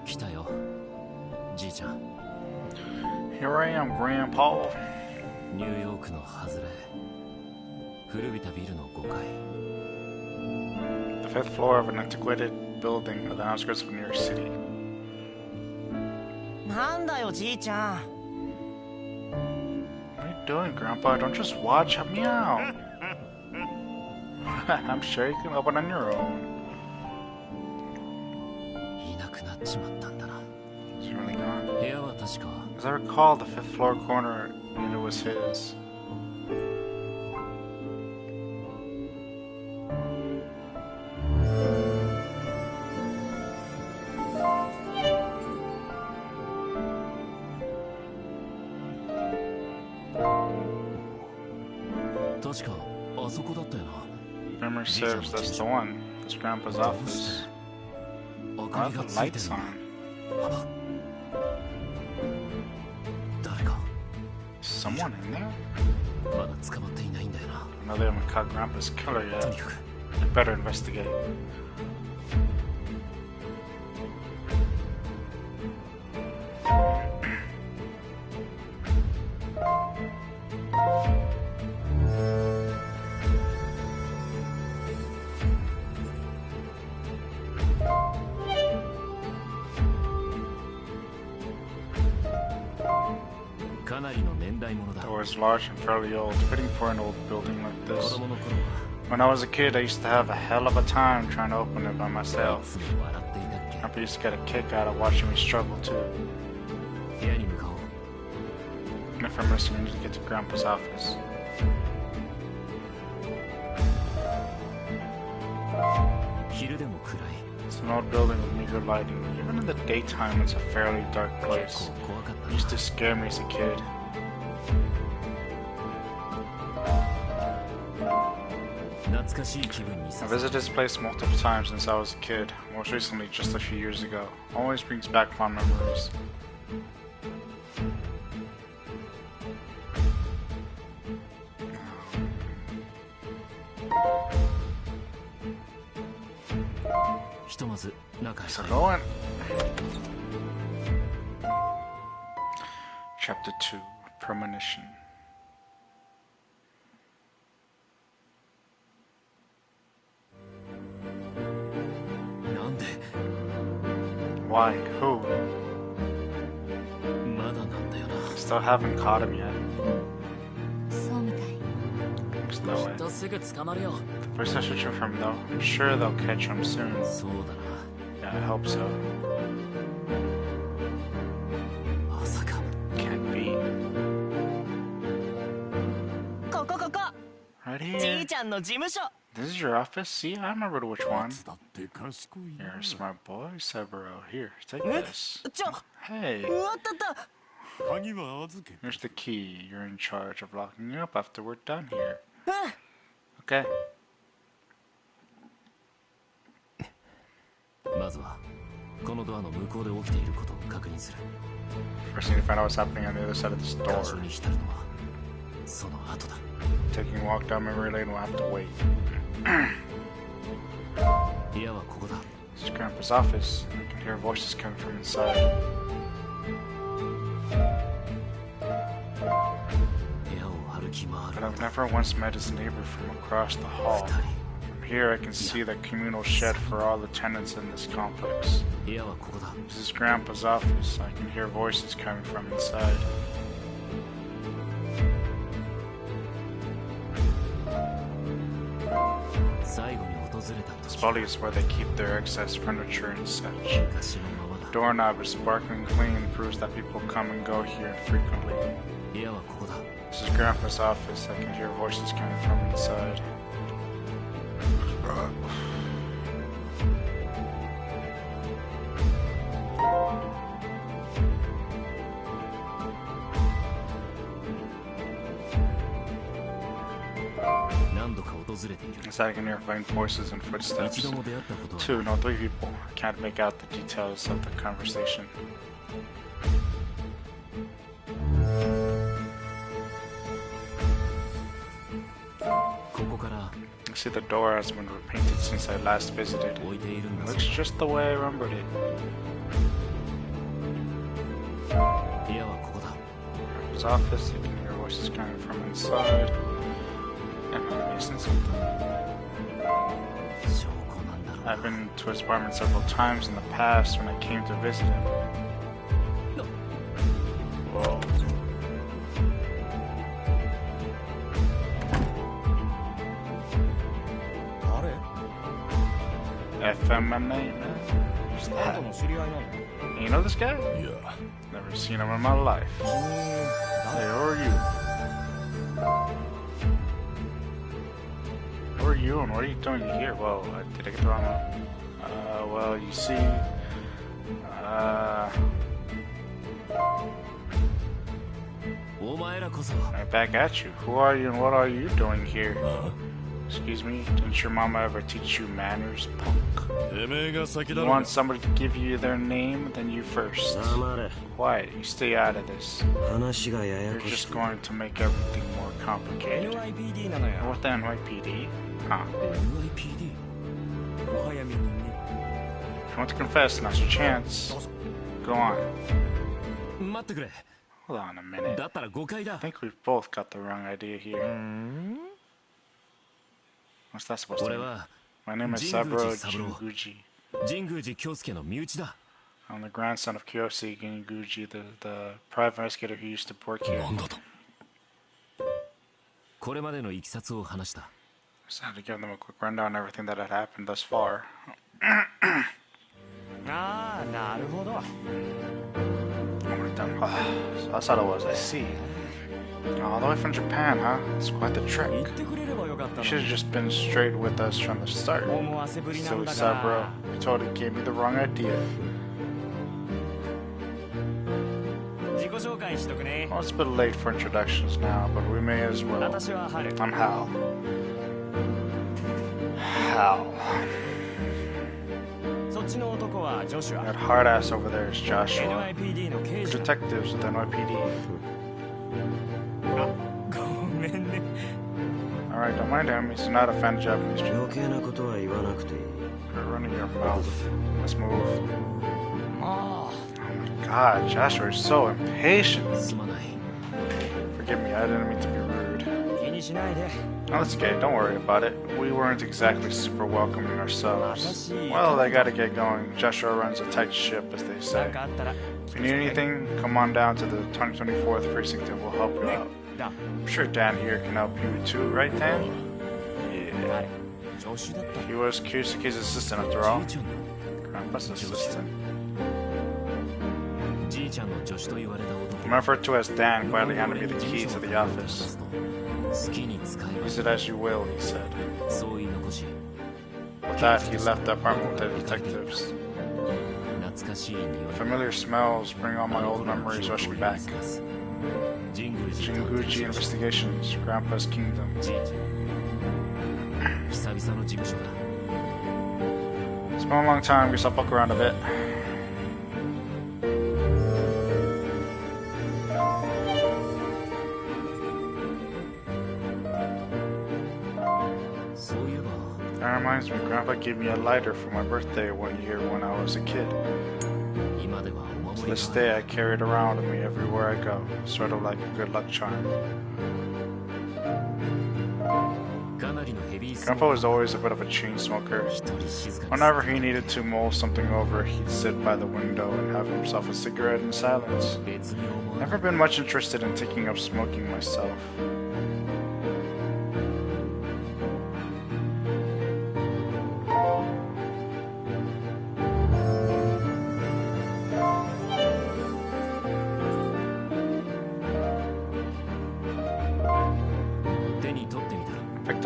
Here I am, Grandpa. The fifth floor of an antiquated building on the outskirts of New York City. What are you doing, Grandpa? Don't just watch, help me out. I'm sure you can open on your own. He's really gone. As I recall, the fifth floor corner unit was his. Memory serves, that's the one. That's Grandpa's office. Why are the lights on? Someone in there? No, they haven't caught Grandpa's killer yet. I better investigate. The door is large and fairly old, fitting for an old building like this. When I was a kid, I used to have a hell of a time trying to open it by myself. Grandpa used to get a kick out of watching me struggle too. And if I'm missing, we need to get to Grandpa's office. It's an old building with meager lighting. Even in the daytime, it's a fairly dark place. It used to scare me as a kid. I visited this place multiple times since I was a kid, most recently just a few years ago. Always brings back fond memories. So going. Chapter 2, Premonition. Why? Who? Still haven't caught him yet. Looks that way. The police are searching for him though. I'm sure they'll catch him soon. Yeah, I hope so. Can't be. Right here. This is your office? See, I remember which one. You're a smart boy, Saburo. Here, take this. Hey. Here's the key. You're in charge of locking it up after we're done here. Okay. First thing to find out what's happening on the other side of this door. Taking a walk down memory lane will have to wait. This is Grandpa's office. I can hear voices coming from inside. But I've never once met his neighbor from across the hall. From here I can see the communal shed for all the tenants in this complex. This is Grandpa's office. I can hear voices coming from inside. This probably is where they keep their excess furniture and such. The doorknob is sparkling clean, proves that people come and go here frequently. This is Grandpa's office. I can hear voices coming from inside. Inside I can hear faint voices and footsteps. 2, no, 3 people. I can't make out the details of the conversation. I see the door has been repainted since I last visited. It looks just the way I remembered it. His office, you can hear voices coming from inside. And I'm missing something. I've been to his apartment several times in the past when I came to visit him. Whoa. FMNA, man. Who's that? You know this guy? Yeah. Never seen him in my life. Hey, who are you? Who are you and what are you doing here? Whoa, did I get the wrong one? Well, you see, right back at you. Who are you and what are you doing here? Excuse me, didn't your mama ever teach you manners, punk? You want somebody to give you their name, then you first. Quiet, you stay out of this. You're just going to make everything more complicated. What the NYPD? Huh. If you want to confess, now's your chance. Go on. Hold on a minute. I think we've both got the wrong idea here. What's that supposed to mean? My name is Saburo Jinguji. I'm the grandson of Kyoshi Jinguji, the private investigator who used to work here. I just had to give them a quick rundown on everything that had happened thus far. So that's how it was, I see. All the way from Japan, huh? It's quite the trick. You should have just been straight with us from the start. Silly Saburo, you totally gave me the wrong idea. Well, it's a bit late for introductions now, but we may as well. I'm Hal. Hal. That hard ass over there is Joshua. We're detectives with NYPD. Alright, don't mind him. He's not a fan of Japanese people. You're running your mouth. Let's move. Oh my god, Joshua is so impatient. Forgive me, I didn't mean to be rude. No, that's okay, don't worry about it. We weren't exactly super welcoming ourselves. Well, I gotta get going. Joshua runs a tight ship, as they say. If you need anything, come on down to the 2024th precinct and we'll help you out. I'm sure Dan here can help you too, right Dan? Yeah. He was Kyusuke's assistant after all. Grandpa's assistant. I'm referred to as Dan quietly handed me the key to the office. Use it as you will, he said. With that, he left the apartment with the detectives. Familiar smells bring all my old memories rushing back. Jinguji Investigations, Grandpa's Kingdom. It's been a long time, guess I'll poke around a bit. That reminds me, Grandpa gave me a lighter for my birthday one year when I was a kid. To this day, I carry it around with me everywhere I go, sort of like a good luck charm. Grandpa was always a bit of a chain smoker. Whenever he needed to mull something over, he'd sit by the window and have himself a cigarette in silence. Never been much interested in taking up smoking myself.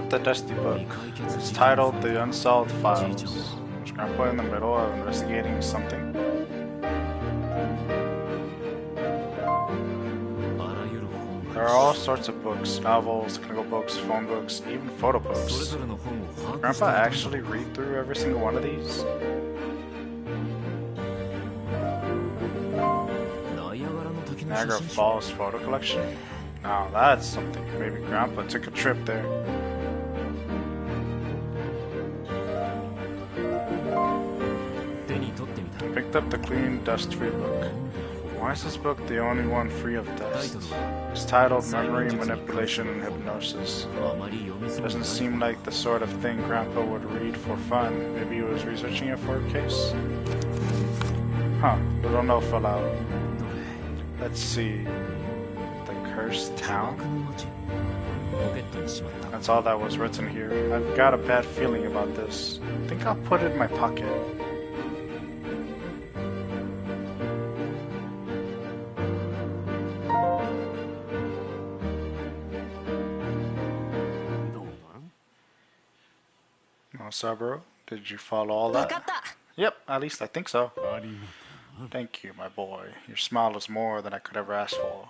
The dusty book. It's titled The Unsolved Files. Was Grandpa in the middle of investigating something? There are all sorts of books, novels, technical books, phone books, even photo books. Grandpa actually read through every single one of these? Niagara Falls photo collection? Now that's something. Maybe Grandpa took a trip there. Picked up the clean, dust-free book. Why is this book the only one free of dust? It's titled Memory, Manipulation, and Hypnosis. Doesn't seem like the sort of thing Grandpa would read for fun. Maybe he was researching it for a case? Huh, little note fell out. Let's see. The Cursed Town? That's all that was written here. I've got a bad feeling about this. I think I'll put it in my pocket. Saburo, did you follow all that? Yep, at least I think so. Thank you, my boy. Your smile is more than I could ever ask for.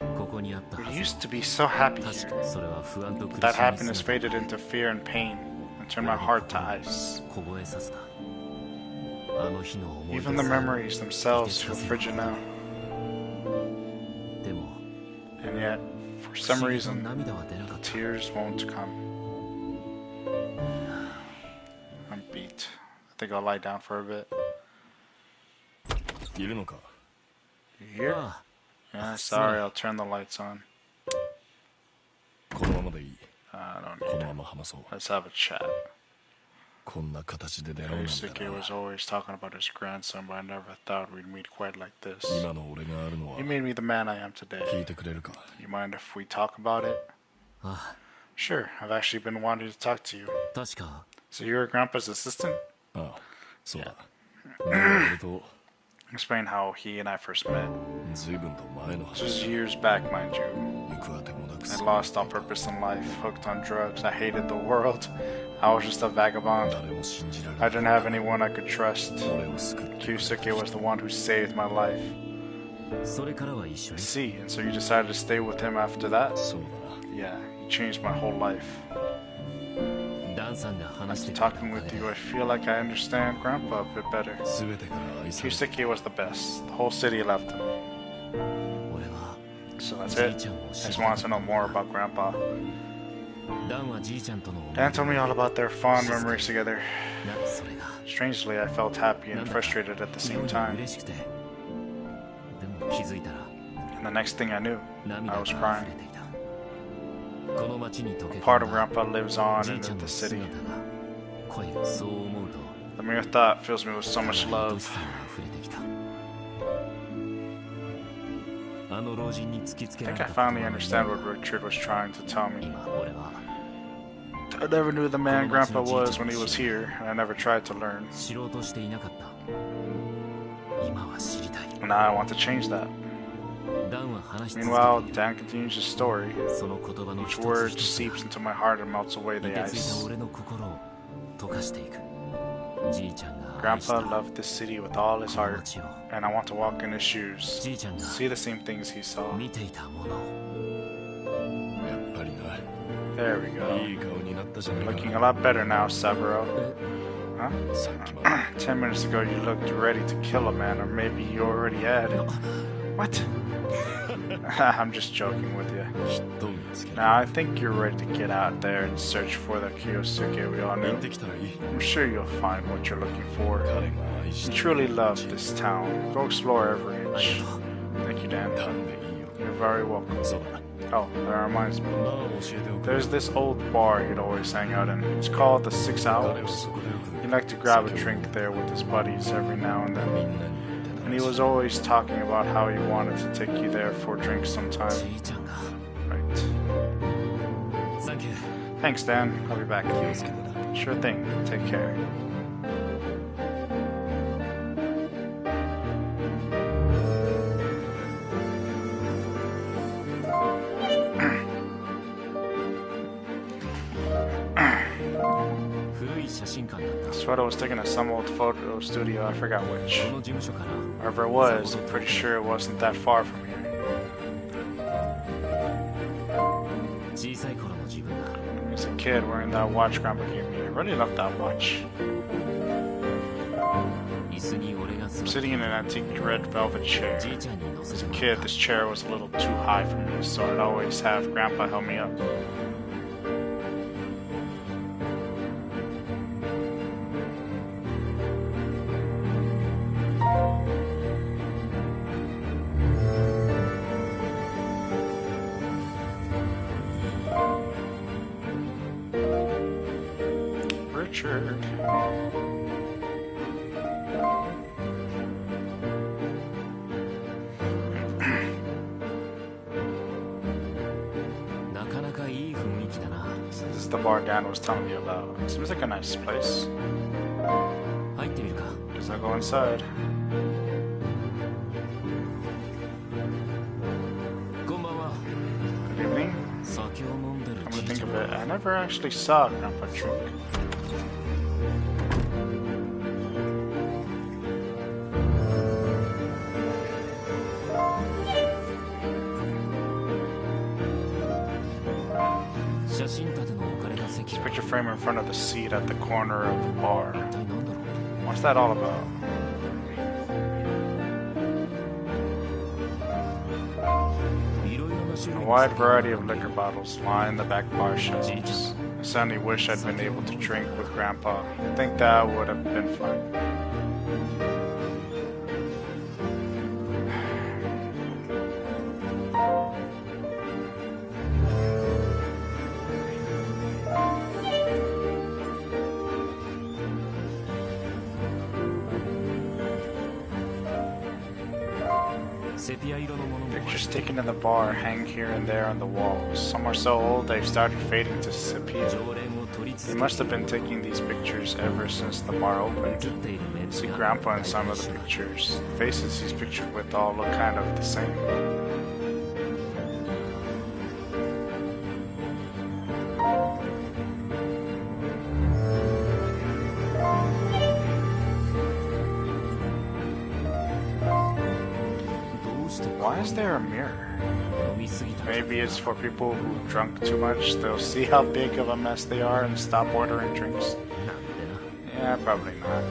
We used to be so happy here, but that happiness faded into fear and pain and turned my heart to ice. Even the memories themselves feel frigid now. And yet, for some reason, the tears won't come. I'm beat. I think I'll lie down for a bit. You here? Yeah, sorry, I'll turn the lights on. I don't need it. Let's have a chat. Yusuke was always talking about his grandson, but I never thought we'd meet quite like this. You made me the man I am today. You mind if we talk about it? Sure, I've actually been wanting to talk to you. So you're Grandpa's assistant? Yeah. Explain how he and I first met. This was years back, mind you. I lost all purpose in life, hooked on drugs. I hated the world. I was just a vagabond. I didn't have anyone I could trust. Yusuke was the one who saved my life. I see, and so you decided to stay with him after that? Yeah, he changed my whole life. After talking with you, I feel like I understand Grandpa a bit better. Yusuke was the best. The whole city loved him. So that's it. I just wanted to know more about Grandpa. Dan told me all about their fond memories together. Strangely, I felt happy and frustrated at the same time. And the next thing I knew, I was crying. A part of Grandpa lives on in the city. The mere thought fills me with so much love. I think I finally understand what Richard was trying to tell me. I never knew the man Grandpa was when he was here, and I never tried to learn. And now I want to change that. Meanwhile, Dan continues his story. Each word seeps into my heart and melts away the ice. Grandpa loved this city with all his heart, and I want to walk in his shoes, see the same things he saw. There we go. Looking a lot better now, Saburo. Huh? 10 minutes ago you looked ready to kill a man, or maybe you already had. What? I'm just joking with you. Now I think you're ready to get out there and search for the Kyosuke we all knew. I'm sure you'll find what you're looking for. You truly love this town. Go explore every inch. Thank you, Dan. You're very welcome. Oh, that reminds me. There's this old bar he'd always hang out in. It's called the 6 Owls. He'd like to grab a drink there with his buddies every now and then. And he was always talking about how he wanted to take you there for drinks sometime. Right. Thanks, Dan. I'll be back. Sure thing. Take care. This photo was taken at some old photo studio, I forgot which. Wherever it was, I'm pretty sure it wasn't that far from here. As a kid wearing that watch Grandpa gave me, I really loved that watch. I'm sitting in an antique red velvet chair. As a kid, this chair was a little too high for me, so I'd always have Grandpa help me up. heard. This is the bar Dan was telling me about. It seems like a nice place. Guess I'll go inside. Good evening. I'm gonna think of it. I never actually saw Grandpa drink. This picture frame in front of the seat at the corner of the bar. What's that all about? A wide variety of liquor bottles line the back bar shelves. I suddenly wish I'd been able to drink with Grandpa. I think that would have been fun. Pictures taken in the bar hang here and there on the walls. Some are so old they've started fading to sepia. He must have been taking these pictures ever since the bar opened. See Grandpa in some of the pictures. The faces he's pictured with all look kind of the same. Why is there a mirror? Maybe it's for people who drunk too much. They'll see how big of a mess they are and stop ordering drinks. Yeah, probably not.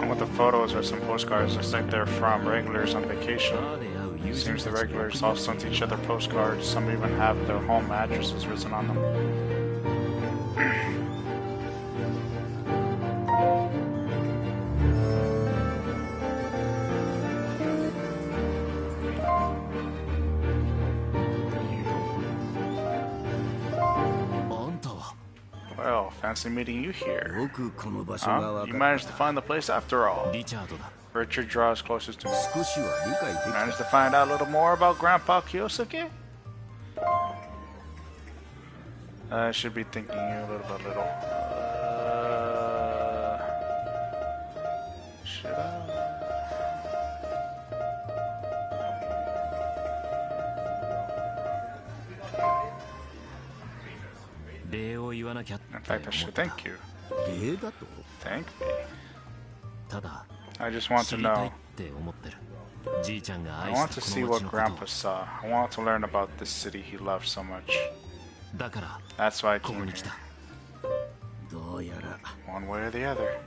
With the photos or some postcards, looks like they're from regulars on vacation. Seems the regulars all sent each other postcards. Some even have their home addresses written on them. Well, fancy meeting you here. You managed to find the place after all. Richard draws closest to me. Managed to find out a little more about Grandpa Kiyosaki? I should be thinking you a little. Should I? In fact, I should thank you. Thank me. I just want to know. I want to see what Grandpa saw. I want to learn about this city he loved so much. That's why I came here. One way or the other.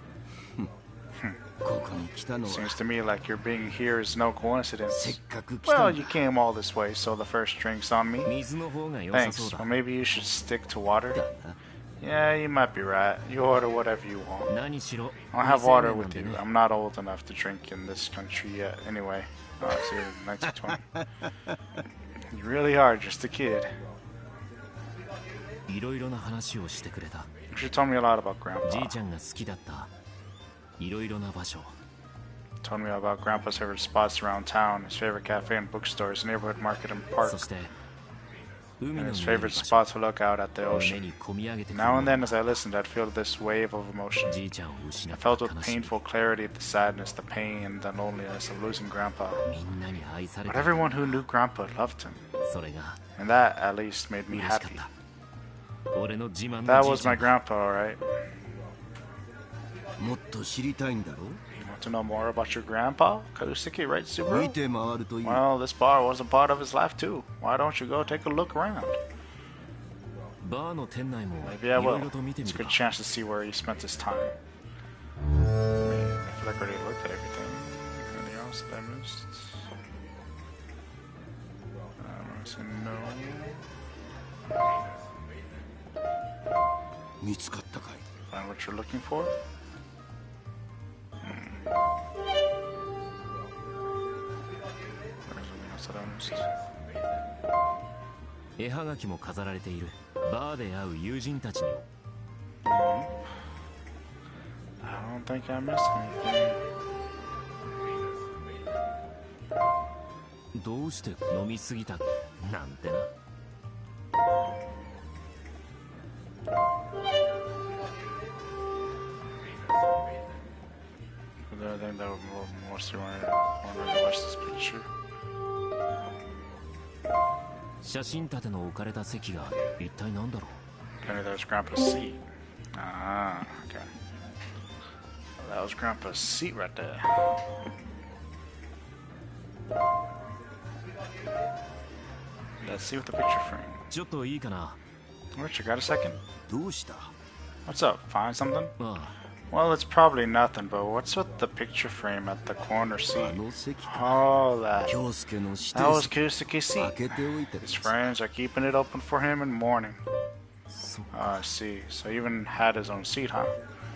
Seems to me like your being here is no coincidence. Well, you came all this way, so the first drink's on me. Thanks. Well, maybe you should stick to water. Yeah, you might be right. You order whatever you want. I'll have water with you. I'm not old enough to drink in this country yet. Anyway, it's 1920. You really are just a kid. She told me a lot about Grandpa. Told me about Grandpa's favorite spots around town, his favorite cafe and bookstores, neighborhood market and park, and his favorite spot to look out at the ocean. Now and then as I listened, I'd feel this wave of emotion. I felt with painful clarity the sadness, the pain, and the loneliness of losing Grandpa. But everyone who knew Grandpa loved him, and that at least made me happy. That was my Grandpa, alright. You want to know more about your Grandpa? Kiyosaki, right, Subaru? Well, this bar was a part of his life too. Why don't you go take a look around? Maybe I will. It's a good chance to see where he spent his time. I feel like I already looked at everything. Anything else that I missed? So no. Find what you're looking for? I don't think I missed anything. どうして飲みすぎたなんてな。I think that would mostly want to watch this picture. 写真立ての置かれた席が一体何だろう。 Maybe that was Grandpa's seat. Ah, okay. Well, that was Grandpa's seat right there. Let's see what the picture frame. ちょっといいかな。 Richard, got a second? どうした。 What's up? Find something? ああ。 Well, it's probably nothing, but what's with the picture frame at the corner seat? Oh, that was Kyosuke's seat. His friends are keeping it open for him in mourning. I see. So he even had his own seat, huh?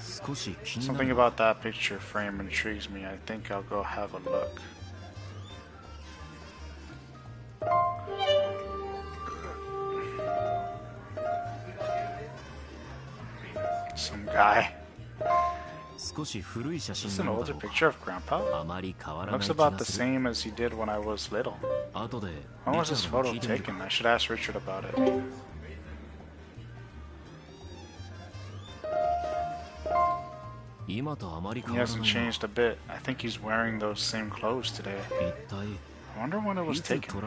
Something about that picture frame intrigues me. I think I'll go have a look. Some guy. Is this an older picture of Grandpa? Looks about the same as he did when I was little. When was this photo taken? I should ask Richard about it. He hasn't changed a bit. I think he's wearing those same clothes today. I wonder when it was taken.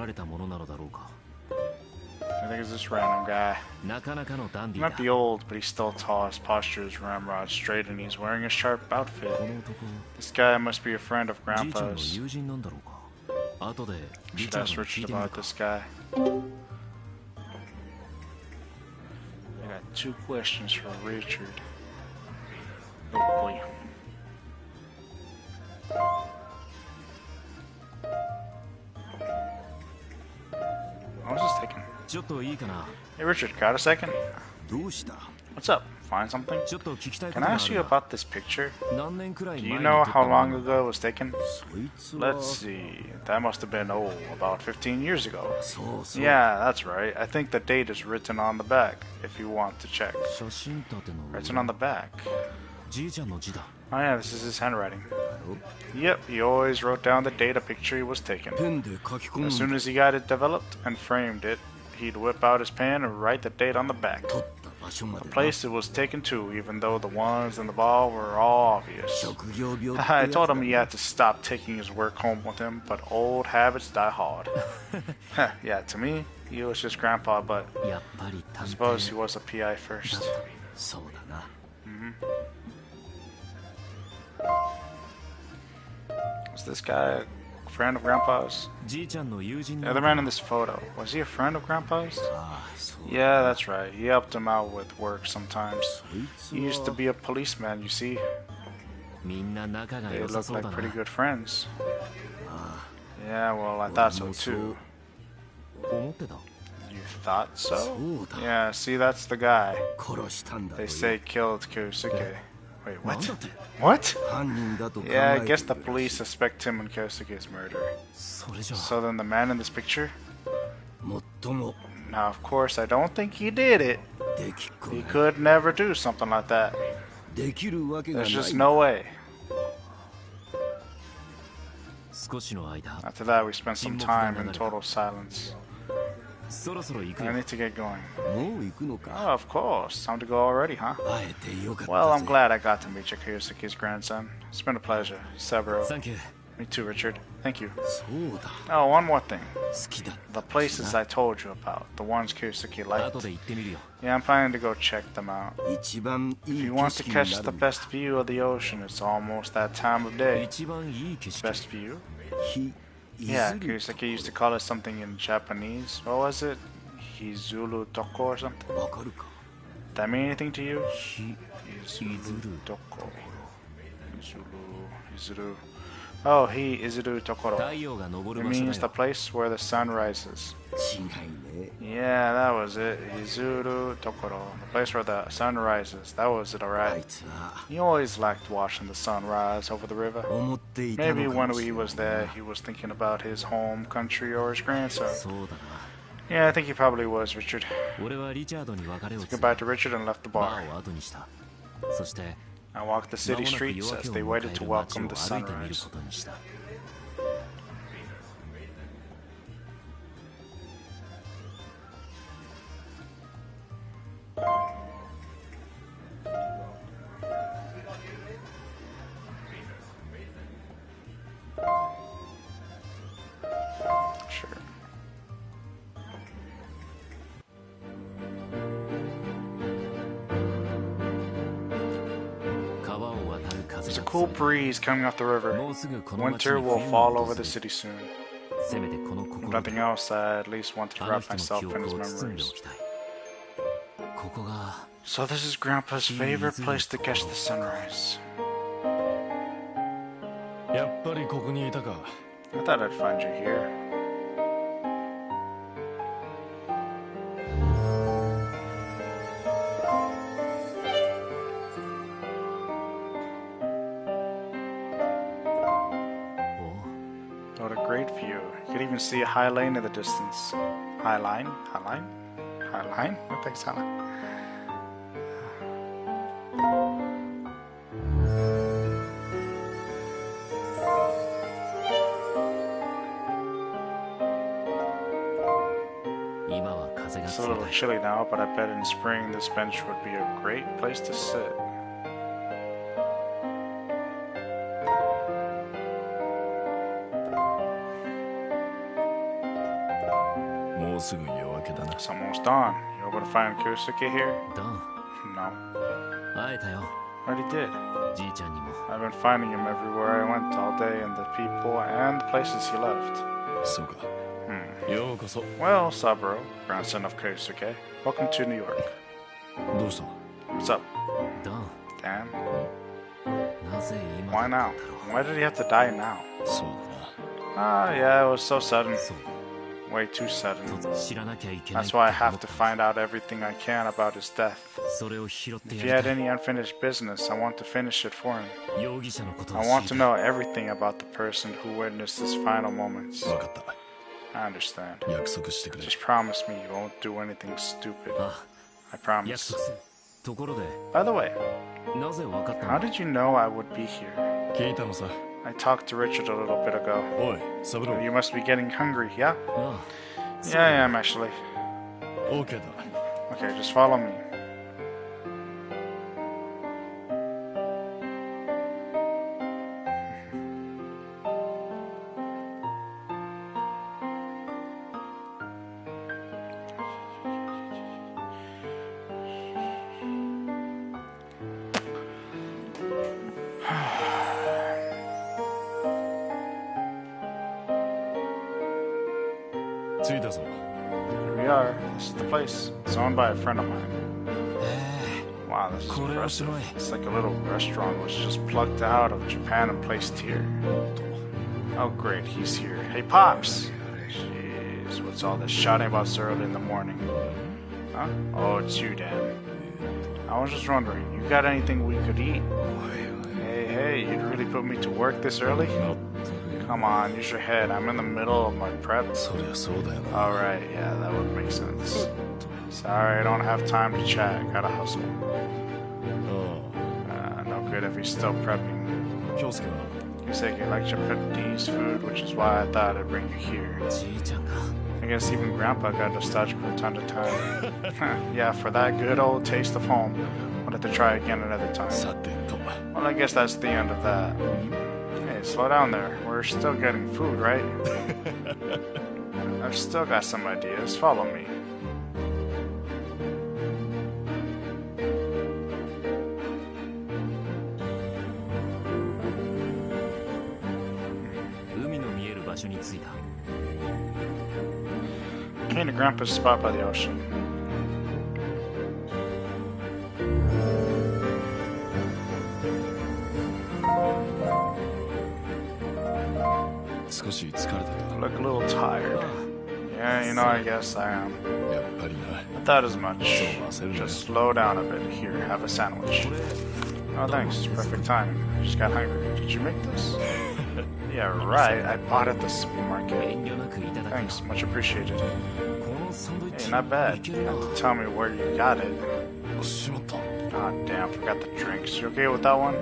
I think it's this random guy. He might be old, but he's still tall. His posture is ramrod straight, and he's wearing a sharp outfit. This guy must be a friend of Grandpa's. Should ask Richard about this guy. I got 2 questions for Richard. Oh boy. What was this taking? Hey Richard, got a second? What's up? Find something? Can I ask you about this picture? Do you know how long ago it was taken? Let's see. That must have been, about 15 years ago. Yeah, that's right. I think the date is written on the back, if you want to check. Written on the back. Oh yeah, this is his handwriting. Yep, he always wrote down the date a picture was taken. As soon as he got it developed and framed it, he'd whip out his pen and write the date on the back. The place it was taken to, even though the ones in the ball were all obvious. I told him he had to stop taking his work home with him, but old habits die hard. Yeah, to me, he was just Grandpa, but I suppose he was a PI first. Was this guy a friend of Grandpa's? The other man in this photo, was he a friend of Grandpa's? Yeah, that's right. He helped him out with work sometimes. He used to be a policeman, you see. They look like pretty good friends. Yeah, well, I thought so too. You thought so? Yeah, see, that's the guy. They say killed Kyosuke. Wait, what? What? Yeah, I guess the police suspect him in Kyosuke's murder. So then the man in this picture? Now, of course, I don't think he did it. He could never do something like that. There's just no way. After that, we spent some time in total silence. I need to get going. Oh, of course. Time to go already, huh? Well, I'm glad I got to meet Kyosuke's grandson. It's been a pleasure. Saburo. Thank you. Me too, Richard. Thank you. Oh, one more thing. The places I told you about, the ones Kyosuke liked. Yeah, I'm planning to go check them out. If you want to catch the best view of the ocean, it's almost that time of day. Best view? Yeah, Kyosuke used to call it something in Japanese. What was it? Hizuru Toko or something? That mean anything to you? Hizuru Toko. Hizuru. Oh, he Izuru Tokoro. It means the place where the sun rises. Yeah, that was it. Izuru Tokoro. The place where the sun rises. That was it, alright. He always liked watching the sun rise over the river. Maybe when he was there, he was thinking about his home country or his grandson. Yeah, I think he probably was, Richard. Said goodbye to Richard and left the bar. I walked the city streets as they waited to welcome the sunrise. Sure. There's a cool breeze coming off the river. Winter will fall over the city soon. If nothing else, I at least want to wrap myself in his memories. So this is Grandpa's favorite place to catch the sunrise. I thought I'd find you here. What a great view. You can even see a high lane in the distance. High line? High line? High line? What the heck's high line? It's a little chilly now, but I bet in spring this bench would be a great place to sit. It's almost dawn. You able to find Kurisuke here? No. Already did. I've been finding him everywhere I went all day, and the people and the places he left. Well, Saburo, grandson of Kurisuke, welcome to New York. What's up? Dan? Why now? Why did he have to die now? Yeah, it was so sudden. Way too sudden. That's why I have to find out everything I can about his death. If he had any unfinished business, I want to finish it for him. I want to know everything about the person who witnessed his final moments. I understand. Just promise me you won't do anything stupid. I promise. By the way, how did you know I would be here? I talked to Richard a little bit ago. You must be getting hungry, yeah? Yeah, I am actually. Okay, just follow me. Here we are. This is the place. It's owned by a friend of mine. Wow, this is impressive. It's like a little restaurant was just plucked out of Japan and placed here. Oh great, he's here. Hey Pops! Jeez, what's all this shouting about so early in the morning? Huh? Oh, it's you, Dan. I was just wondering, you got anything we could eat? Hey, you'd really put me to work this early? Come on, use your head. I'm in the middle of my prep. Alright, yeah, that would make sense. Sorry, I don't have time to chat. Gotta hustle. No good if he's still prepping. You said you like Japanese food, which is why I thought I'd bring you here. I guess even Grandpa got nostalgic from time to time. Yeah, for that good old taste of home. Wanted to try again another time. Well, I guess that's the end of that. Hey, slow down there. We're still getting food, right? I've still got some ideas. Follow me. Came to Grandpa's spot by the ocean. look a little tired. Yeah, you know, I guess I am. I thought as much. Just slow down a bit. Here, have a sandwich. Oh, thanks. Perfect timing. I just got hungry. Did you make this? Yeah, right. I bought it at the supermarket. Thanks. Much appreciated. Hey, not bad. You have to tell me where you got it. God damn, forgot the drinks. You okay with that one?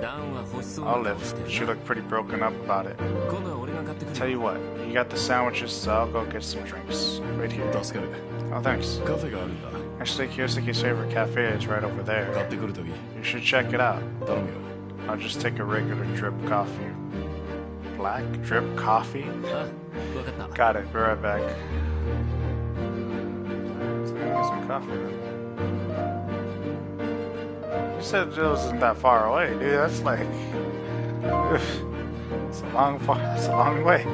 I'll live. She looked pretty broken up about it. Tell you what, you got the sandwiches, so I'll go get some drinks. Right here. Oh, thanks. Actually, Kiyosuke's favorite cafe is right over there. You should check it out. I'll just take a regular drip coffee. Black drip coffee? Got it. Be right back. Let's get some coffee then. You said it wasn't that far away, dude. That's like... It's a long way.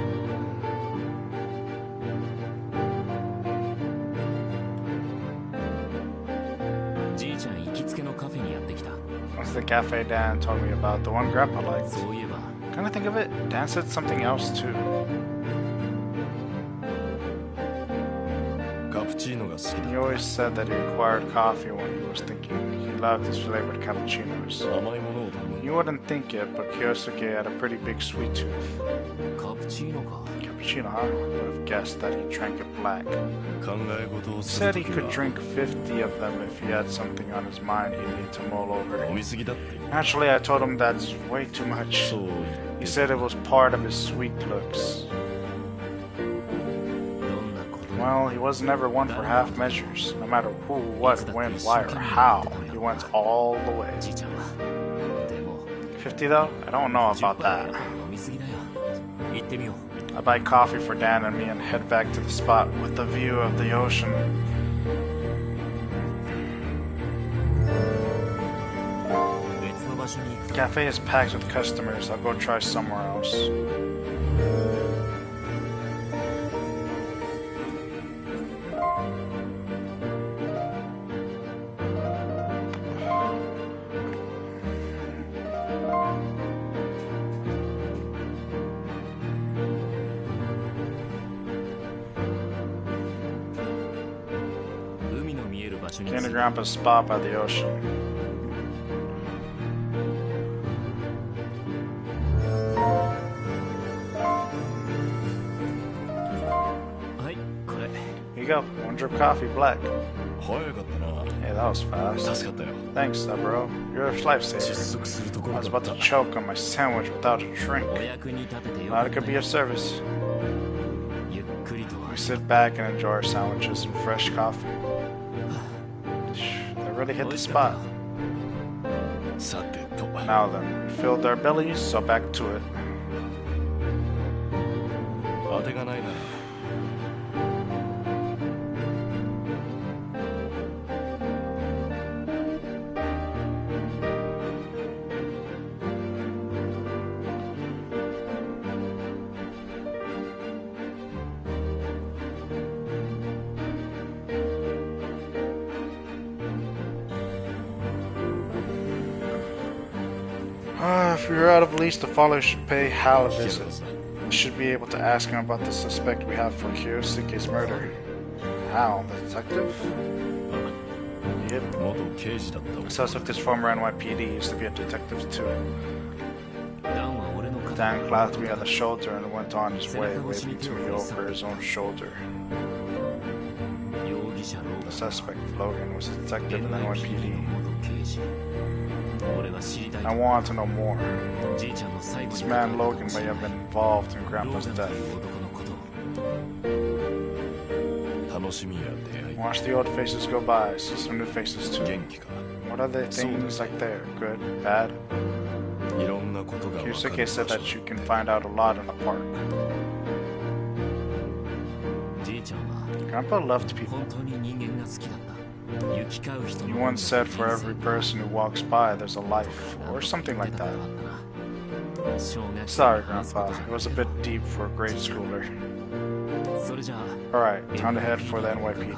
What's the cafe Dan told me about? The one Grandpa liked. Come to think of it, Dan said something else too. He always said that he required coffee when he was thinking. He loved his flavored cappuccinos. You wouldn't think it, but Kiyosuke had a pretty big sweet tooth. Cappuccino, huh? I would have guessed that he drank it black. He said he could drink 50 of them if he had something on his mind he needed to mull over. Naturally, I told him that's way too much. He said it was part of his sweet looks. Well, he was never one for half measures. No matter who, what, when, why, or how, he went all the way. 50 though? I don't know about that. I buy coffee for Dan and me and head back to the spot with the view of the ocean. The cafe is packed with customers. I'll go try somewhere else. Came to Grandpa's spot by the ocean. Here you go, one drip coffee, black. Hey, that was fast. Thanks, bro. You're a lifesaver. I was about to choke on my sandwich without a drink. Glad it could be of service. We sit back and enjoy our sandwiches and fresh coffee. They really hit the spot. Now then, we filled our bellies, so back to it. If we are out of lease, the father should pay Hal a visit. We should be able to ask him about the suspect we have for Kiyosuke's murder. Hal, the detective? Yep. The suspect is former NYPD, he used to be a detective too. Dan clapped me on the shoulder and went on his way, waving to me over his own shoulder. The suspect, Logan, was a detective in NYPD. I want to know more. This man Logan may have been involved in Grandpa's death. Watch the old faces go by, see some new faces too. What are the things like there? Good? Bad? Kiyosuke said that you can find out a lot in the park. Grandpa loved people. You once said for every person who walks by there's a life, or something like that. Sorry, Grandpa, it was a bit deep for a grade schooler. Alright, time to head for the NYPD.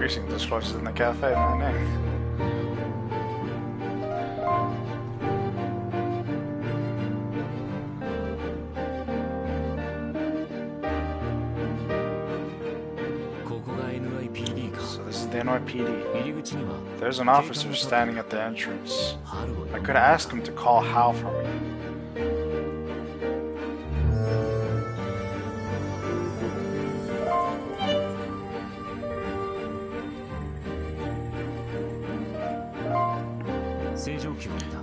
Precinct just closes in the cafe, man. So this is the NYPD. There's an officer standing at the entrance. I could ask him to call Hal for me.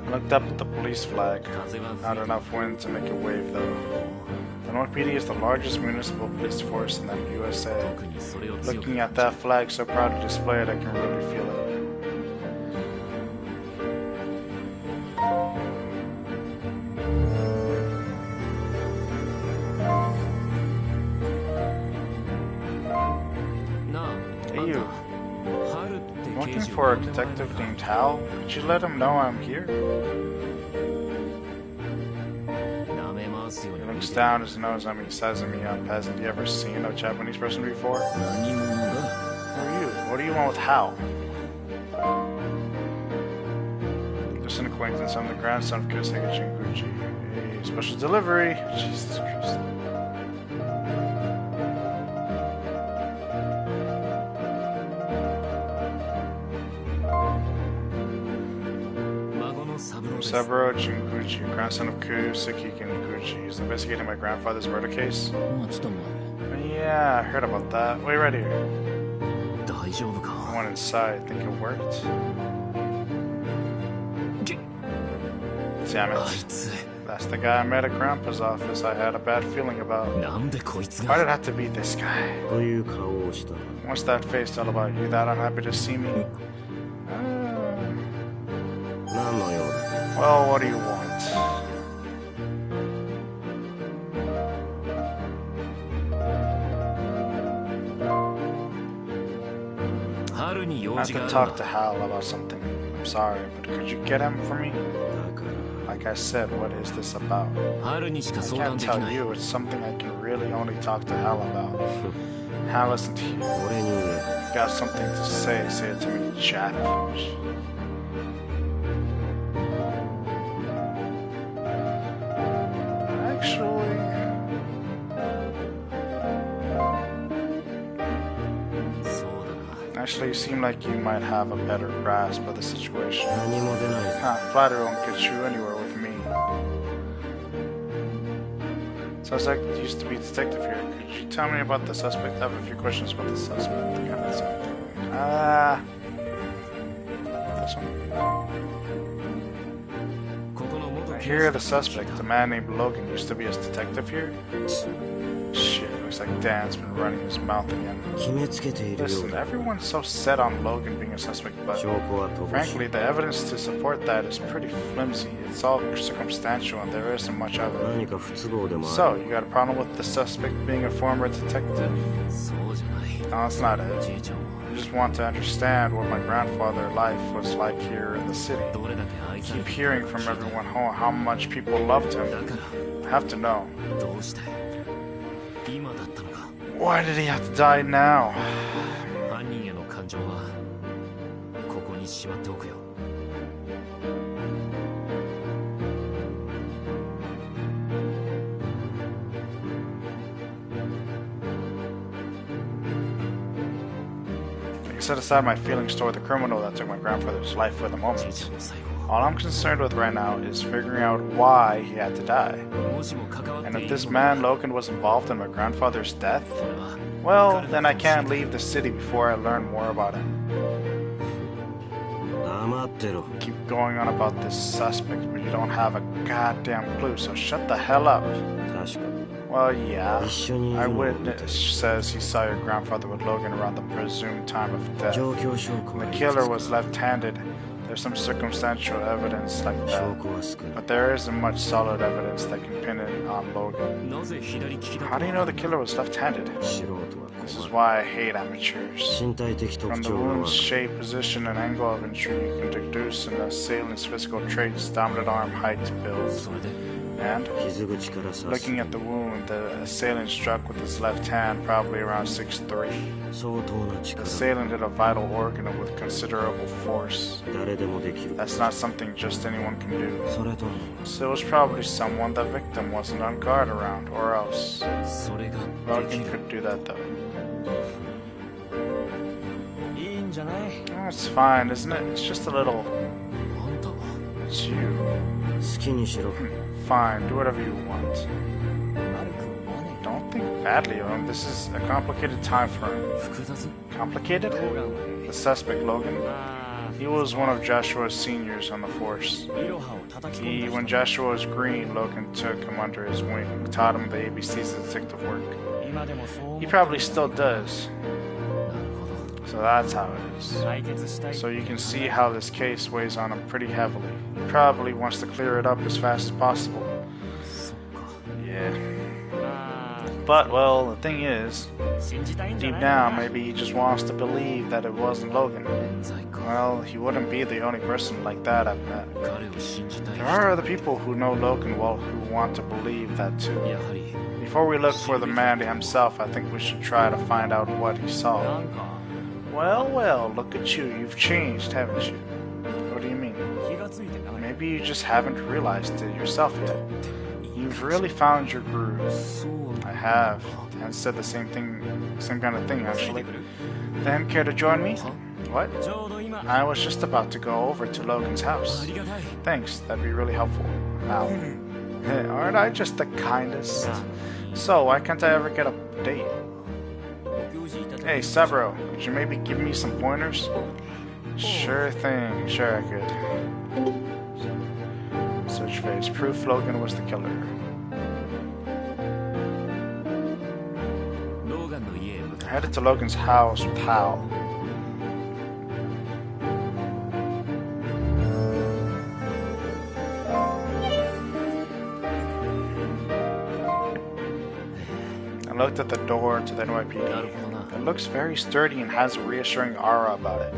I looked up at the police flag. Not enough wind to make a wave, though. The NYPD is the largest municipal police force in the USA. Looking at that flag so proudly displayed, I can really feel it. Hey, you. I'm looking for a detective named Hal. Could you let him know I'm here? He looks down his nose at me, sizing me up. Hasn't he ever seen a Japanese person before? Who are you? What do you want with Hal? Just an acquaintance. I'm the grandson of Koseki Jinguchi. A special delivery. Jesus Christ. Saburo Jinguchi, grandson of Koseki Jinguchi. He's investigating my grandfather's murder case. Yeah, I heard about that. Wait right here. I went inside. Think it worked? Damn it. That's the guy I met at Grandpa's office I had a bad feeling about. Why did it have to be this guy? What's that face all about? You that unhappy to see me? Well, what do you want? I have to talk to Hal about something. I'm sorry, but could you get him for me? Like I said, what is this about? I can't tell you. It's something I can really only talk to Hal about. Hal isn't here. You got something to say, say it to me, chap. Actually, you seem like you might have a better grasp of the situation. Flattery won't get you anywhere with me. Sounds like you used to be a detective here. Could you tell me about the suspect? I have a few questions about the suspect. This one. I hear the suspect, a man named Logan, used to be a detective here. Shit, looks like Dan's been running his mouth again. Listen, everyone's so set on Logan being a suspect, but frankly, the evidence to support that is pretty flimsy. It's all circumstantial and there isn't much of it. So, you got a problem with the suspect being a former detective? No, that's not it. I just want to understand what my grandfather's life was like here in the city. I keep hearing from everyone how much people loved him. I have to know. Why did he have to die now? I set aside my feelings toward the criminal that took my grandfather's life for the moment. All I'm concerned with right now is figuring out why he had to die. And if this man Logan was involved in my grandfather's death, well, then I can't leave the city before I learn more about him. You keep going on about this suspect, but you don't have a goddamn clue, so shut the hell up. Well, yeah. Eyewitness says he saw your grandfather with Logan around the presumed time of death. And the killer was left-handed. There's some circumstantial evidence like that, but there isn't much solid evidence that can pin it on Logan. How do you know the killer was left-handed? This is why I hate amateurs. From the wound's shape, position, and angle of entry, you can deduce an assailant's physical traits, dominant arm, height, build. And looking at the wound, the assailant struck with his left hand, probably around 6'3". The assailant hit a vital organ with considerable force. That's not something just anyone can do. So it was probably someone the victim wasn't on guard around, or else. Logan could do that though. Oh, it's fine, isn't it? It's just a little... It's you. Fine, do whatever you want. Don't think badly of him. This is a complicated time for him. Complicated? The suspect, Logan. He was one of Joshua's seniors on the force. When Joshua was green, Logan took him under his wing, taught him the ABCs of detective work. He probably still does. So that's how it is. So you can see how this case weighs on him pretty heavily. He probably wants to clear it up as fast as possible. Yeah. But, well, the thing is, deep down, maybe he just wants to believe that it wasn't Logan. Well, he wouldn't be the only person like that I've met. There are other people who know Logan well who want to believe that too. Before we look for the man himself, I think we should try to find out what he saw. Well, look at you. You've changed, haven't you? What do you mean? Maybe you just haven't realized it yourself yet. You've really found your groove. I have. And said the same kind of thing, actually. Then, care to join me? What? I was just about to go over to Logan's house. Thanks, that'd be really helpful. Wow. Hey, aren't I just the kindest? So, why can't I ever get a date? Hey, Sabro, could you maybe give me some pointers? Sure thing, sure I could. Search phase. Proof Logan was the killer. I headed to Logan's house with Hal. I looked at the door to the NYPD. It looks very sturdy and has a reassuring aura about it.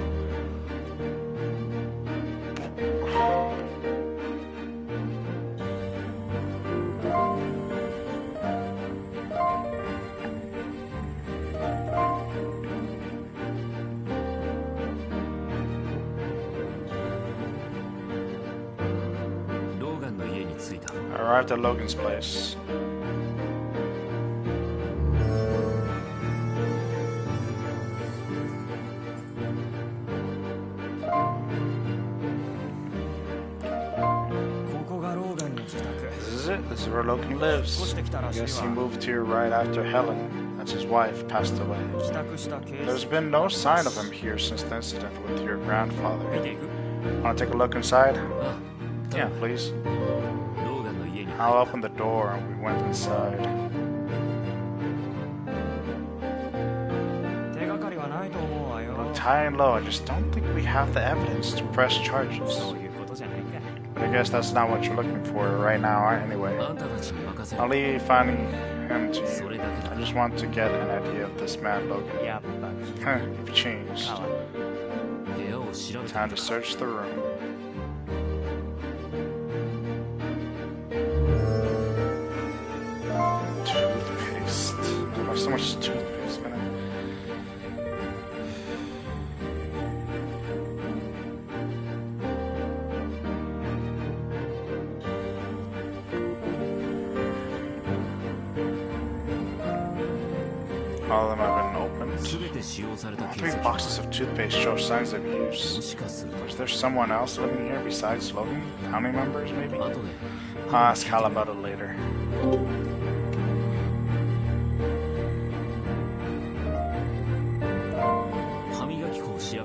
I arrived at Logan's place. This is where Logan lives. I guess he moved here right after Helen, that's his wife, passed away. There's been no sign of him here since the incident with your grandfather. Want to take a look inside? Yeah, please. I'll open the door and we went inside. Looked high and low, I just don't think we have the evidence to press charges. But I guess that's not what you're looking for right now, anyway. I'll leave finding him to you. I just want to get an idea of this man, Logan. You've changed. Time to search the room. Toothpaste. Why so much toothpaste, man? All of them have been opened. All 3 boxes of toothpaste show signs of use. Is there someone else living here besides Logan? Family members, maybe? I'll ask Hal about it later.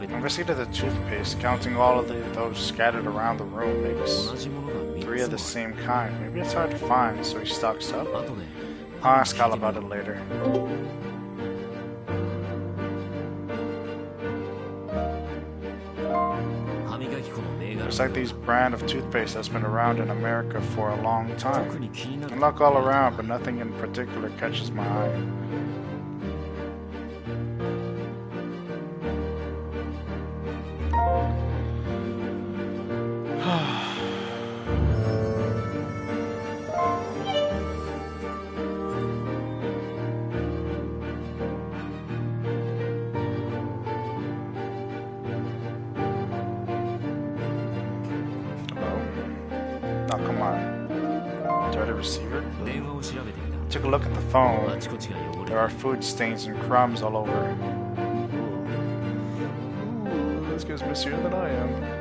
Investigated the toothpaste, counting all of those scattered around the room makes 3 of the same kind. Maybe it's hard to find, so he stocks up. I'll ask Hal about it later. Looks like these brand of toothpaste has been around in America for a long time. I look all around, but nothing in particular catches my eye. Oh, come on. Do I have a receiver? Took a look at the phone. There are food stains and crumbs all over. Ooh, this guy's messier than I am.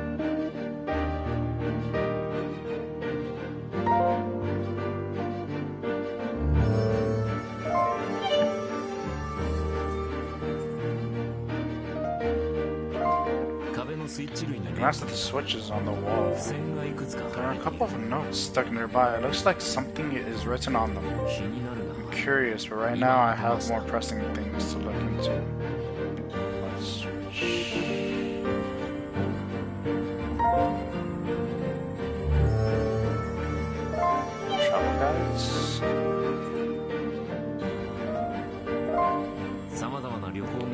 Glance at the switches on the wall. There are a couple of notes stuck nearby. It looks like something is written on them. I'm curious, but right now I have more pressing things to look into. Let's switch. Travel guides.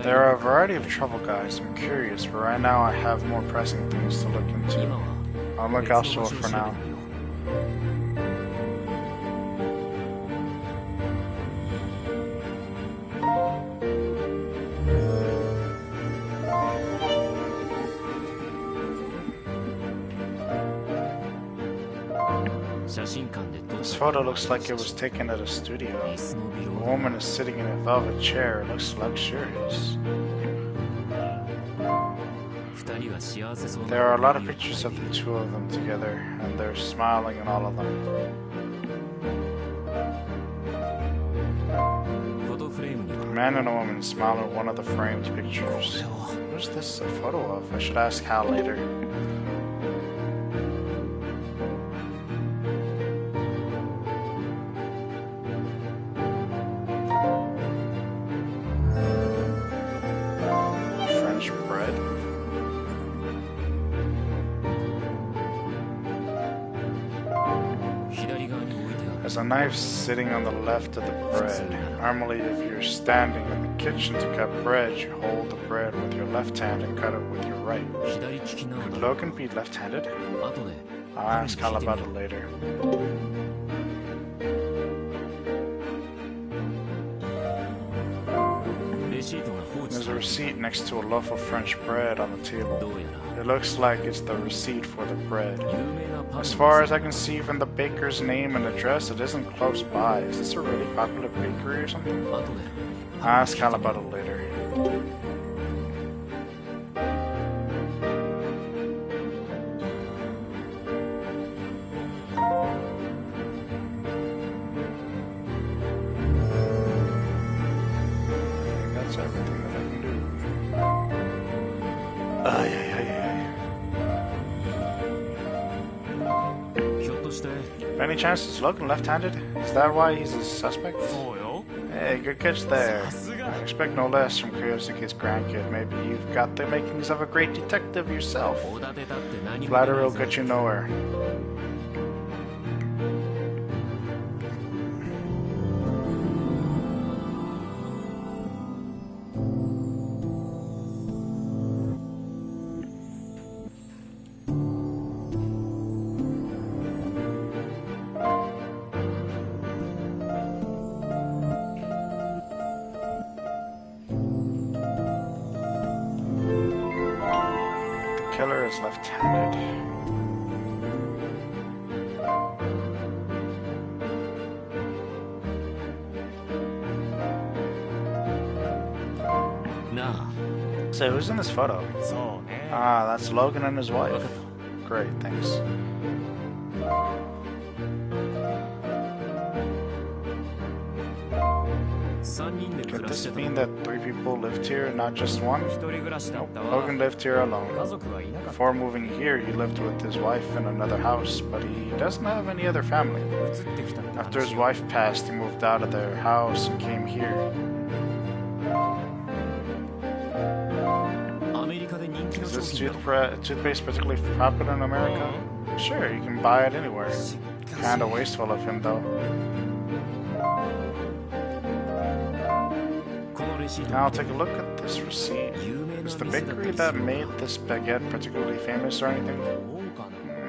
There are a variety of travel guides. I'm curious, but right now I have more pressing things to look into. I'll look elsewhere for now. This photo looks like it was taken at a studio. A woman is sitting in a velvet chair. It looks luxurious. There are a lot of pictures of the two of them together, and they're smiling in all of them. A man and a woman smile in one of the framed pictures. Who's this a photo of? I should ask Hal later. There's a knife sitting on the left of the bread. Normally, if you're standing in the kitchen to cut bread, you hold the bread with your left hand and cut it with your right. Could Logan be left-handed? I'll ask Hal about it later. There's a receipt next to a loaf of French bread on the table. It looks like it's the receipt for the bread. As far as I can see from the baker's name and address, it isn't close by. Is this a really popular bakery or something? I'll ask Hal about it later. That's everything that I can do. By any chance, is Logan left-handed? Is that why he's a suspect? Hey, good catch there. I expect no less from Kurosike's grandkid. Maybe you've got the makings of a great detective yourself. Flattery will get you nowhere. Killer is left-handed. So who's in this photo? Ah, that's Logan and his wife. Great, thanks. Could this mean that 3 people lived here, not just one? Nope. Logan lived here alone. Before moving here, he lived with his wife in another house, but he doesn't have any other family. After his wife passed, he moved out of their house and came here. Is this toothpaste particularly popular in America? Sure, you can buy it anywhere. Kinda wasteful of him, though. Now I'll take a look at this receipt. Is the bakery that made this baguette particularly famous or anything?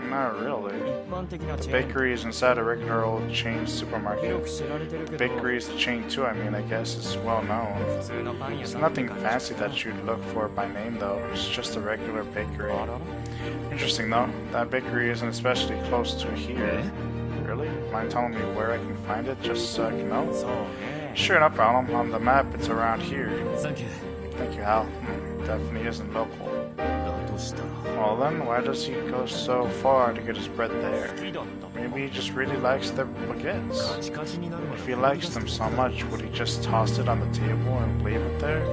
Not really. The bakery is inside a regular old chain supermarket. The bakery is the chain too, I guess. It's well known. It's nothing fancy that you'd look for by name though. It's just a regular bakery. Interesting though. That bakery isn't especially close to here. Really? Mind telling me where I can find it just so I can know? Sure, no problem. On the map, it's around here. Thank you, Hal. Definitely isn't local. Well then, why does he go so far to get his bread there? Maybe he just really likes their baguettes. If he likes them so much, would he just toss it on the table and leave it there?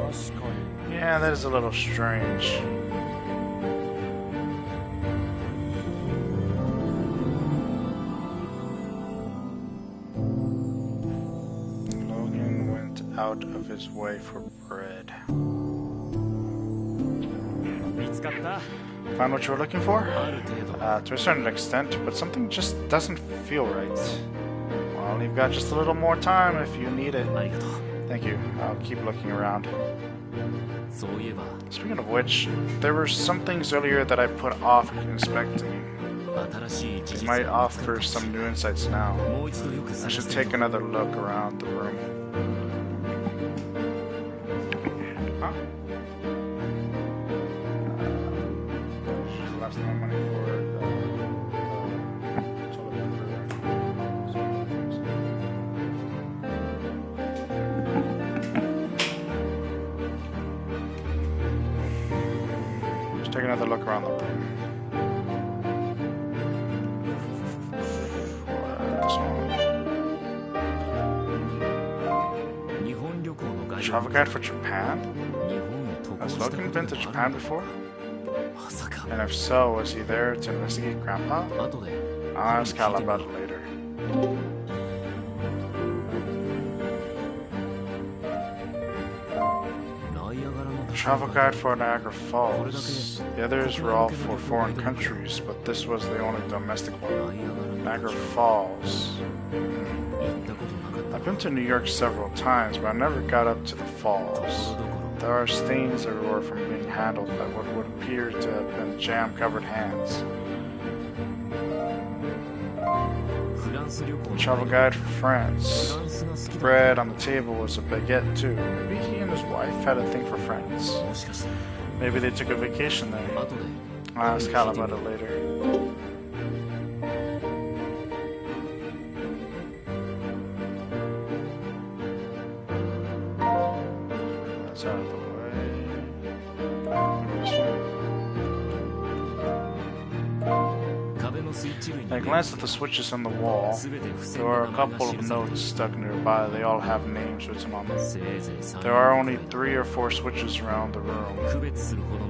Yeah, that is a little strange. Logan went out of his way for bread. Found what you were looking for? To a certain extent, but something just doesn't feel right. Well, you've got just a little more time if you need it. Thank you. I'll keep looking around. Speaking of which, there were some things earlier that I put off inspecting. They might offer some new insights now. I should take another look around the room. Take another look around the room. Travel guide for Japan? Has Logan been to Japan before? And if so, was he there to investigate Grandpa? I'll ask Hal about it later. Travel guide for Niagara Falls. The others were all for foreign countries, but this was the only domestic one. Niagara Falls. I've been to New York several times, but I never got up to the falls. There are stains everywhere from being handled by what would appear to have been jam-covered hands. Travel guide for France. The bread on the table was a baguette too. Maybe he and his wife had a thing for France. Maybe they took a vacation there. I'll ask Hal about it later. That's out of the way. I glanced at the switches on the wall. There are a couple of notes stuck nearby. They all have names written on them. There are only 3 or 4 switches around the room.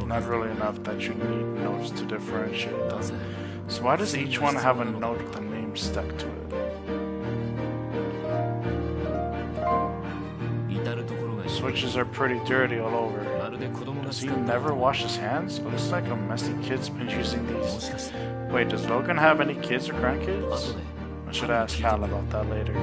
Not really enough that you need notes to differentiate them. So why does each one have a note with a name stuck to it? Switches are pretty dirty all over. Does he never wash his hands? Looks like a messy kid's been using these. Wait, does Logan have any kids or grandkids? I should ask Hal about that later.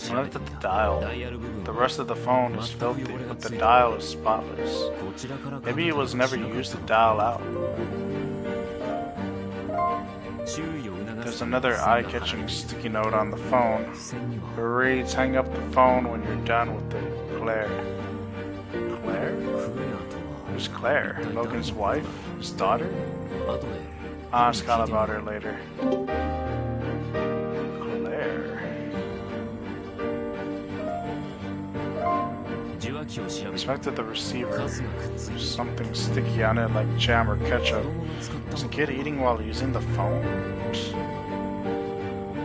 I looked at the dial. The rest of the phone is filthy, but the dial is spotless. Maybe it was never used to dial out. There's another eye-catching sticky note on the phone. It reads, hang up the phone when you're done with it. Claire. Claire? Who's Claire? Logan's wife? His daughter? I'll ask Hal about her later. I inspected the receiver. There's something sticky on it like jam or ketchup. Was a kid eating while using the phone?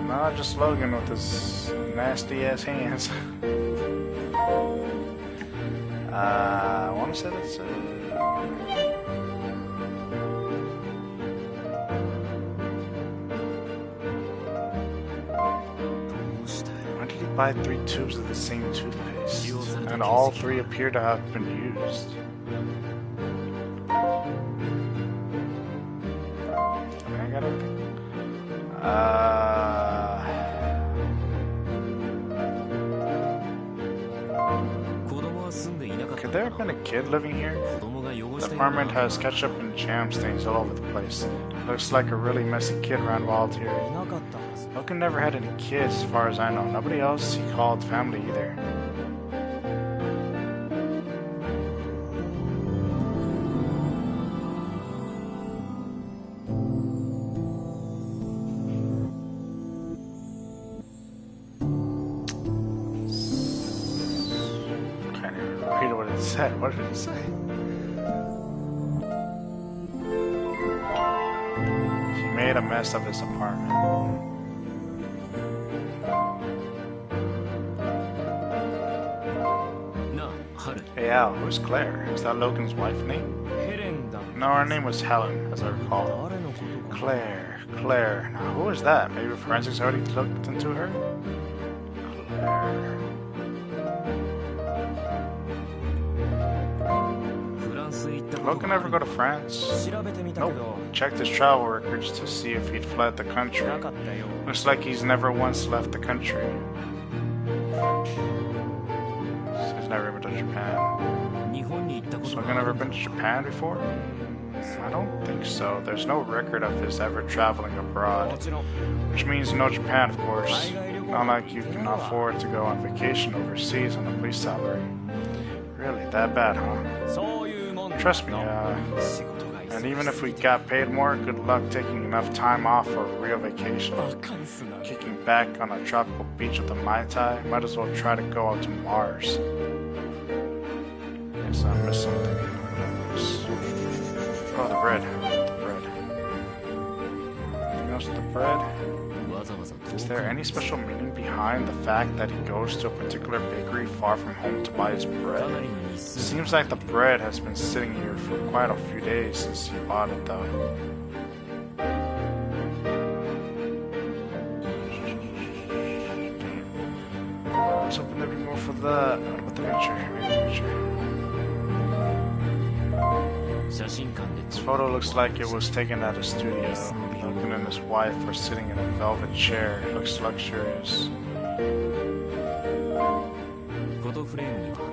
Nah, just Logan with his nasty ass hands. I want to say that's Why did he buy 3 tubes of the same toothpaste? And all 3 appear to have been used. I got everything. Could there have been a kid living here? The apartment has ketchup and jam stains all over the place. Looks like a really messy kid ran wild here. Logan never had any kids as far as I know. Nobody else he called family either. What did it say? He made a mess of his apartment. Hey Al, who's Claire? Is that Logan's wife's name? No, her name was Helen, as I recall. Claire. Now, who is that? Maybe forensics already looked into her? Claire. Did Logan ever go to France? Nope. Checked his travel records to see if he'd fled the country. Looks like he's never once left the country. He's never been to Japan. Has Logan ever been to Japan before? I don't think so. There's no record of his ever traveling abroad. Which means no Japan, of course. Not like you can afford to go on vacation overseas on a police salary. Really, that bad, huh? Trust me, and even if we got paid more, good luck taking enough time off for a real vacation. Kicking back on a tropical beach with a Mai Tai, might as well try to go out to Mars. Yes, I missed something. Oh, the bread. Anything else with the bread? Is there any special meaning behind the fact that he goes to a particular bakery far from home to buy his bread? It seems like the bread has been sitting here for quite a few days since he bought it, though. I was hoping there'd be more for that. What about the picture? This photo looks like it was taken at a studio. Logan and his wife are sitting in a velvet chair. It looks luxurious. A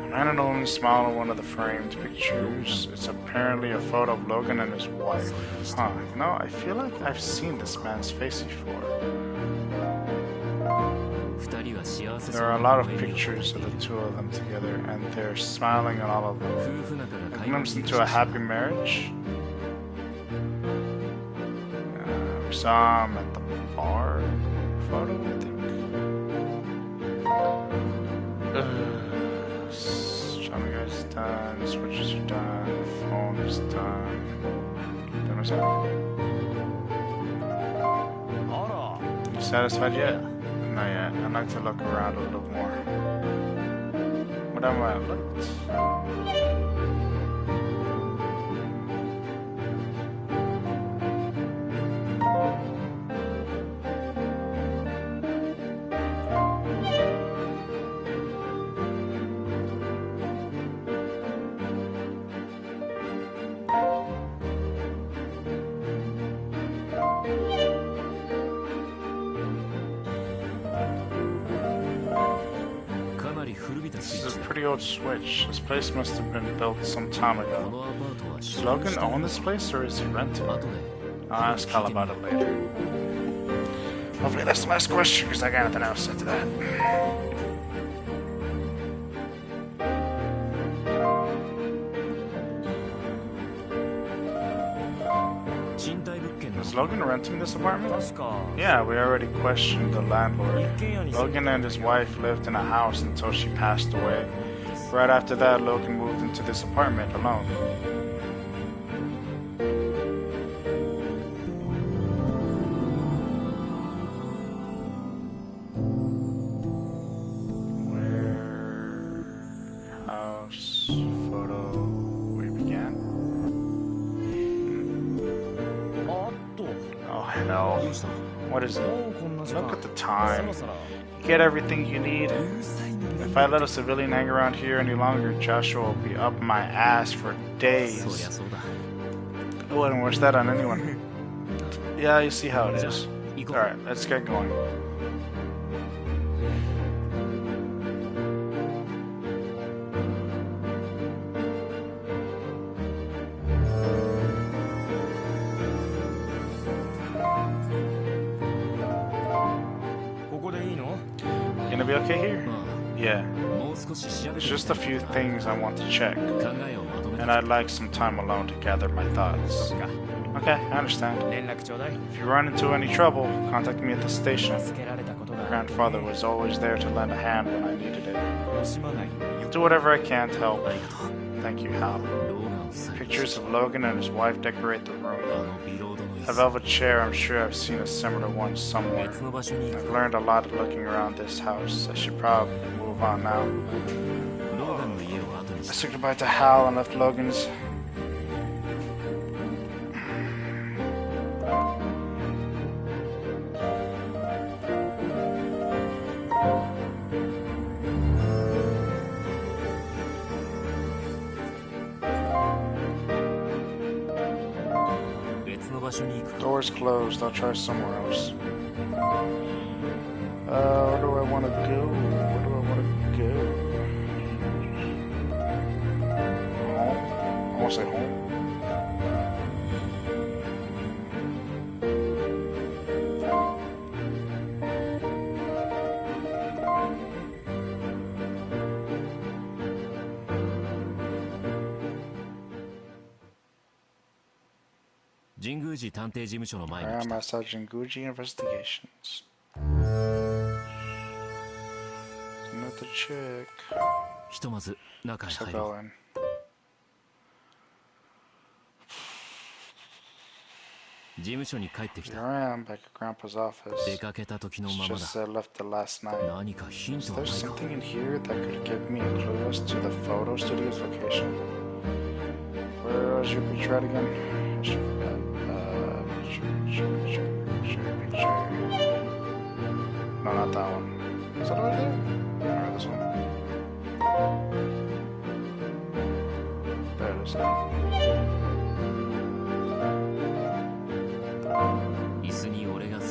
man and a woman smile on one of the framed pictures. It's apparently a photo of Logan and his wife. Huh, you know, I feel like I've seen this man's face before. There are a lot of pictures of the two of them together, and they're smiling on all of them. A glimpse into a happy marriage. We saw him at the bar photo, I think. Shaman guy's done, switches are done, phone is done. Done with that? You satisfied yet? Not yet. I'd like to look around a little more. What am I looked? This is a pretty old switch. This place must have been built some time ago. Does Logan own this place or is he renting? I'll ask Kyle about it later. Hopefully that's the last question because I got nothing else after that. Is Logan renting this apartment? Yeah, we already questioned the landlord. Logan and his wife lived in a house until she passed away. Right after that, Logan moved into this apartment alone. Warehouse photo. We began. Oh hell. What is it? Look at the time. You get everything you need. If I let a civilian hang around here any longer, Joshua will be up my ass for days. I wouldn't wish that on anyone. Yeah, you see how it is. Alright, let's get going. Gonna be okay here? Yeah. There's just a few things I want to check, and I'd like some time alone to gather my thoughts. Okay, I understand. If you run into any trouble, contact me at the station. My grandfather was always there to lend a hand when I needed it. I'll do whatever I can to help. Thank you, Hal. Pictures of Logan and his wife decorate the room. A velvet chair, I'm sure I've seen a similar one somewhere. I've learned a lot looking around this house. I should probably move on now. I said goodbye to Hal and left Logan's. Door's closed. I'll try somewhere else. Where do I want to go? Where do I want to go? Home? I want to say home. I am at Jinguji Investigations. Another chick. So go in. Here I am back at Grandpa's office. It's just I left it last night. Is there something in here that could give me a clue as to the photo studio's location? Where was your picture at again? Picture. No, not that one. Is that right there? Or this one? There it is.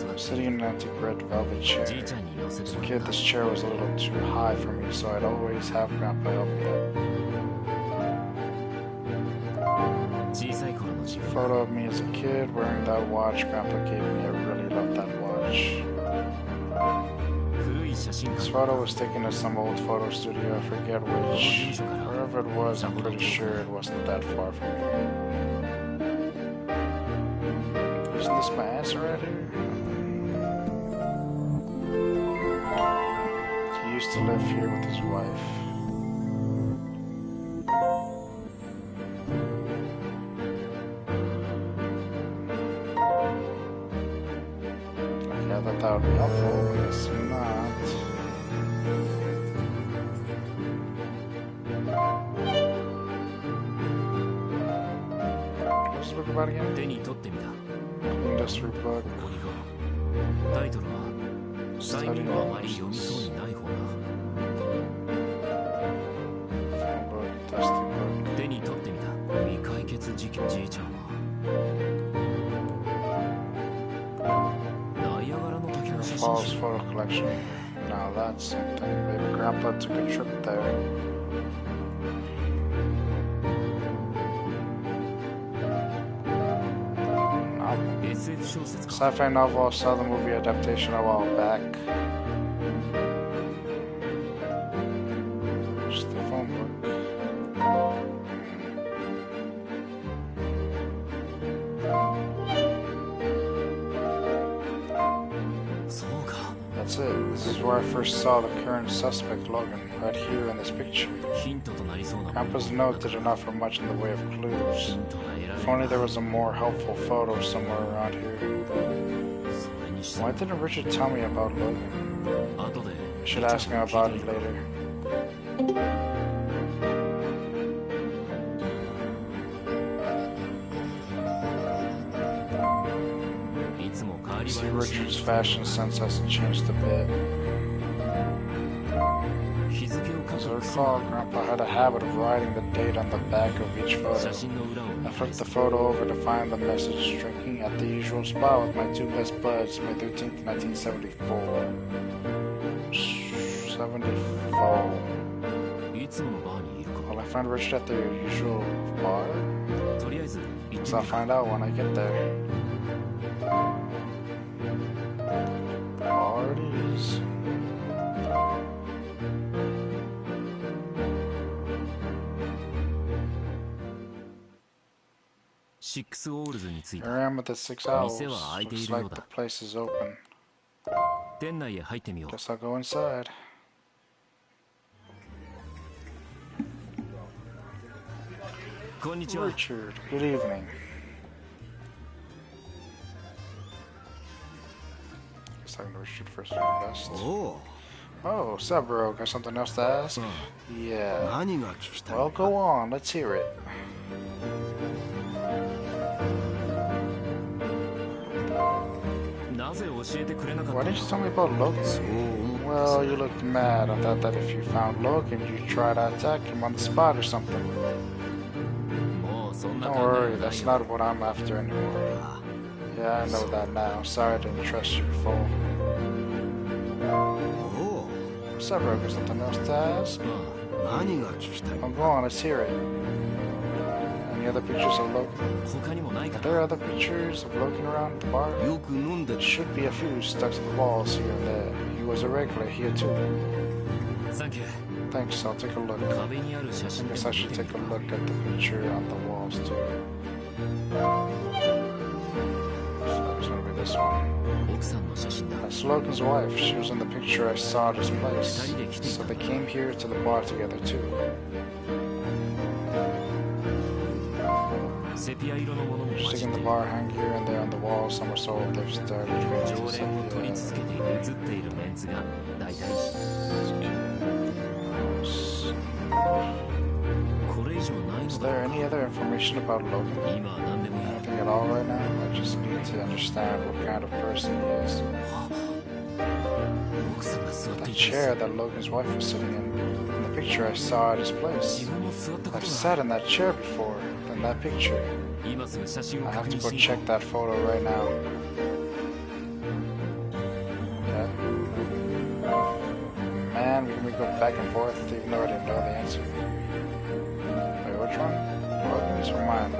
I'm sitting in an antique red velvet chair. As a kid, this chair was a little too high for me, so I'd always have Grandpa help me up. Photo of me as a kid wearing that watch Grandpa gave me. I really love that watch. This photo was taken at some old photo studio. I forget which. Wherever it was, I'm pretty sure it wasn't that far from me. Isn't this my answer right here? He used to live here with his wife. That would be helpful, but it's not. What's the book about again? Industry book. Studying horses. Phone book, dusty book. Falls photo collection. Now that's something. Maybe Grandpa took a trip there. Sci-fi novel. I saw the movie adaptation a while back. Just the phone book. That's it. This is where I first saw the current suspect, Logan, right here in this picture. Grandpa's note didn't offer much in the way of clues. If only there was a more helpful photo somewhere around here. Why didn't Richard tell me about Logan? I should ask him about it later. See, Richard's fashion sense hasn't changed a bit. Is there a recall, Grandpa had a habit of writing the date on the back of each photo. I flipped the photo over to find the message: drinking at the usual spot with my two best buds, May 13th, 1974. 74. Will I find Richard at their usual bar? Guess I'll find out when I get there. Parties. Here I am at the 6 Owls. Looks like the place is open. Guess I'll go inside. Richard, good evening. Guess I can Richard first and best. Oh, Sabro, got something else to ask? Yeah. Well, go on, let's hear it. Why didn't you tell me about Logan? Well, you looked mad. I thought that if you found Logan, you'd try to attack him on the spot or something. Don't worry, that's not what I'm after anymore. Yeah, I know that now. Sorry I didn't trust you before. Sabro, got something else to ask? Oh, go on, let's hear it. Any other pictures of Logan? Are there other pictures of Logan around the bar? There should be a few stuck to the walls here and there. He was a regular here too. Thanks, I'll take a look. I guess I should take a look at the picture on the walls too. So it's gonna be this one. That's Logan's wife. She was in the picture I saw at his place. So they came here to the bar together too. Sticking the bar hang here and there on the wall, some are sold, they've started Is there any other information about Logan? Anything at all right now? I just need to understand what kind of person he is. The chair that Logan's wife was sitting in the picture I saw at his place. I've sat in that chair before, in that picture. I have to go check that photo right now. Okay. Man, we go back and forth even though I didn't know the answer. Wait, which one? Logan's or mine?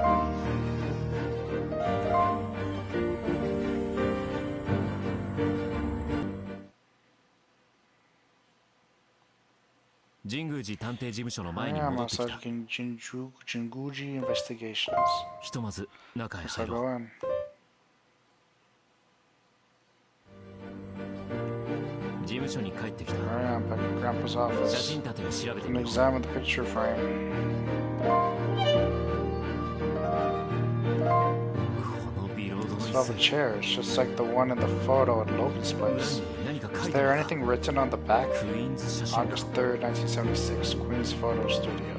I'm outside Jinguji Investigations. So go in. Alright, I'm back at Grandpa's office. And examine the picture frame. It's all the chairs, just like the one in the photo at Logan's place. Is there anything written on the back? August 3rd, 1976, Queen's Photo Studio.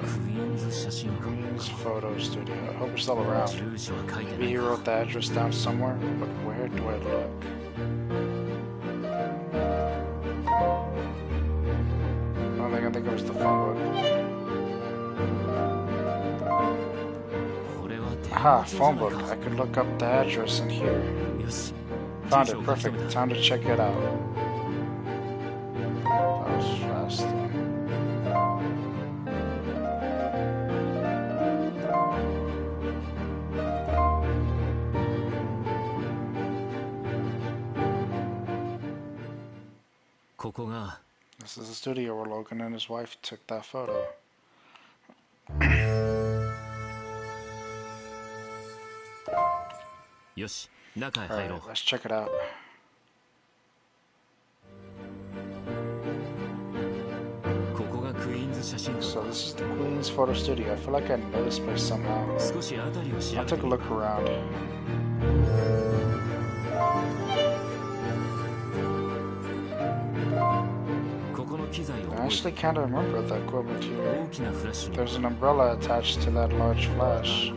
Queen's Photo Studio. I hope it's still around. Maybe he wrote the address down somewhere, but where do I look? I think it was the phone book. Aha, phone book. I could look up the address in here. Found it. Perfect. Time to check it out. That was fast. This is the studio where Logan and his wife took that photo. Alright, let's check it out. So this is the Queen's Photo Studio. I feel like I know this place somehow. I'll take a look around. I actually kind of remember the equipment here. There's an umbrella attached to that large flash.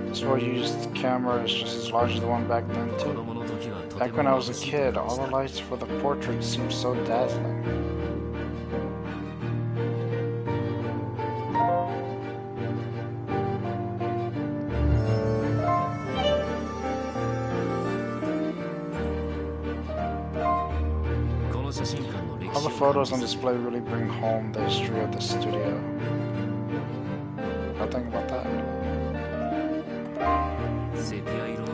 This one used cameras just as large as the one back then too. Back when I was a kid, all the lights for the portrait seemed so dazzling. All the photos on display really bring home the history of the studio. I'll think about that.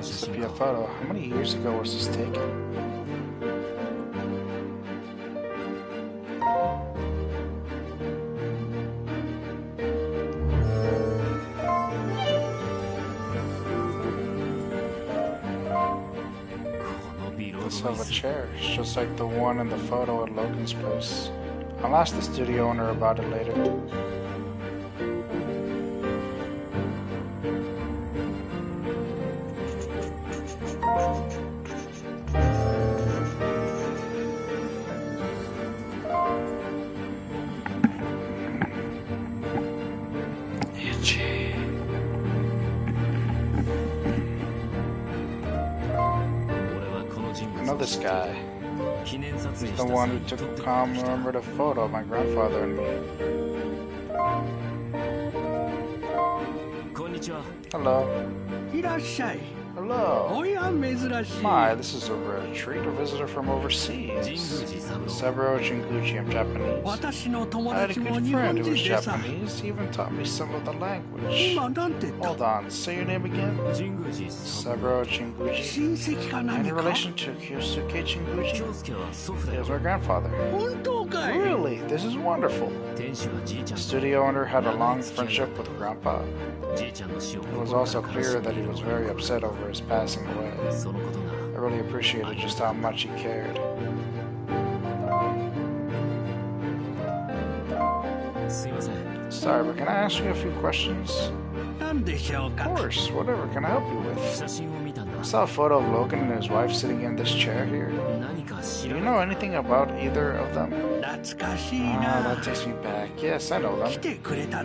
Sepia photo. How many years ago was this taken? Of a chair, it's just like the one in the photo at Logan's place. I'll ask the studio owner about it later. This guy. He's the one who took a commemorative photo of my grandfather and me. Hello. Hello. My, this is a rare treat. A visitor from overseas. Saburo Jinguji, I'm Japanese. I had a good friend who was Japanese. He even taught me some of the language. Hold on, say your name again? Saburo Jinguji. Any relation to Kyosuke Jinguji? He was my grandfather. Really? This is wonderful. The studio owner had a long friendship with Grandpa. It was also clear that he was very upset over his passing away. I really appreciated just how much he cared. Sorry, but can I ask you a few questions? Of course, whatever can I help you with? I saw a photo of Logan and his wife sitting in this chair here. Do you know anything about either of them? Ah, that takes me back. Yes, I know them.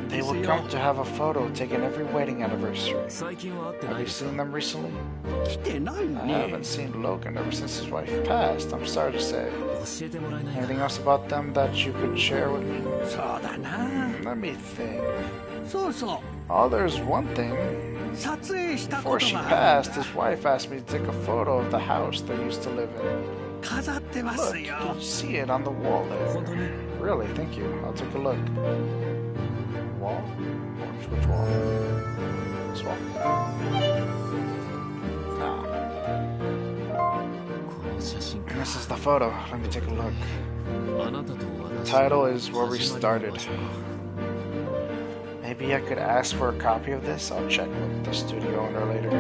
They would come to have a photo taken every wedding anniversary. Have you seen them recently? I haven't seen Logan ever since his wife passed, I'm sorry to say. Anything else about them that you could share with me? Let me think. Oh, there's one thing. Before she passed, his wife asked me to take a photo of the house they used to live in. Look, you can see it on the wall there. Really, thank you. I'll take a look. Wall? Which wall? This wall? Ah. This is the photo. Let me take a look. The title is Where We Started. Maybe I could ask for a copy of this? I'll check with the studio owner later.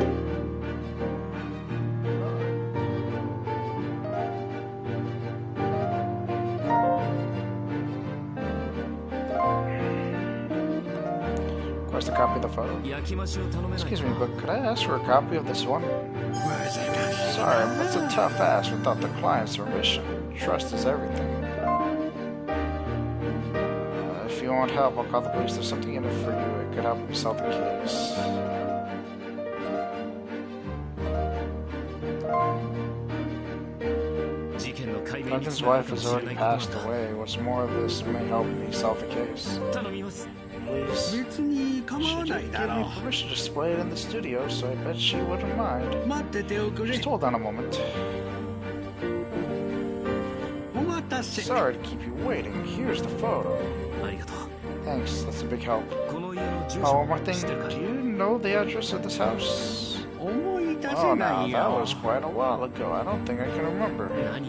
Where's the copy of the photo? Excuse me, but could I ask for a copy of this one? Sorry, but it's a tough ask without the client's permission. Trust is everything. If you want help, I'll call the police. There's something in it for you. It could help me solve the case. Logan's wife has already passed away. What's more, this may help me solve the case. Please. She did give me permission to display it in the studio, so I bet she wouldn't mind. Just hold on a moment. Sorry to keep you waiting. Here's the photo. Thanks, that's a big help. Oh, one more thing. Do you know the address of this house? Oh, now, that was quite a while ago. I don't think I can remember. I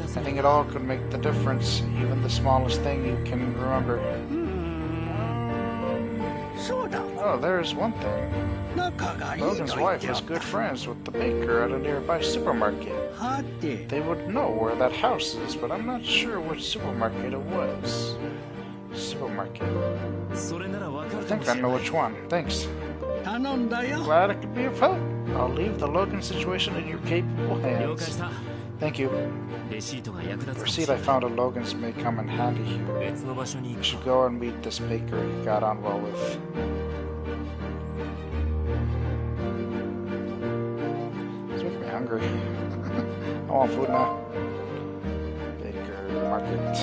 think it all could make the difference, even the smallest thing you can remember. Oh, there's one thing. Logan's wife was good friends with the baker at a nearby supermarket. They would know where that house is, but I'm not sure which supermarket it was. Supermarket. I think I know which one. Thanks. Glad I could be of help. I'll leave the Logan situation in your capable hands. Thank you. The receipt I found at Logan's may come in handy here. I should go and meet this baker he got on well with. It's making me hungry. I want food now. Baker Market.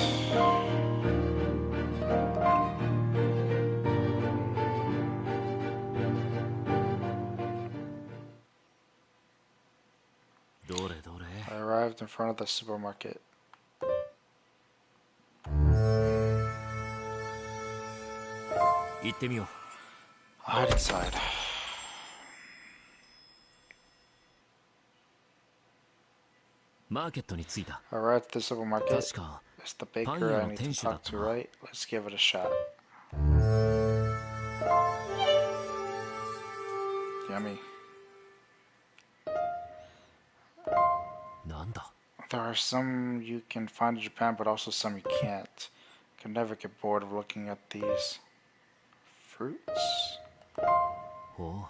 I arrived in front of the supermarket. 行ってみよう。 Hide inside. Market に着いた。 Alright, at the supermarket. 確か It's the baker I need to talk to, right? Let's give it a shot. Yummy. なんだ。 There are some you can find in Japan, but also some you can't. Can never get bored of looking at these fruits. Oh.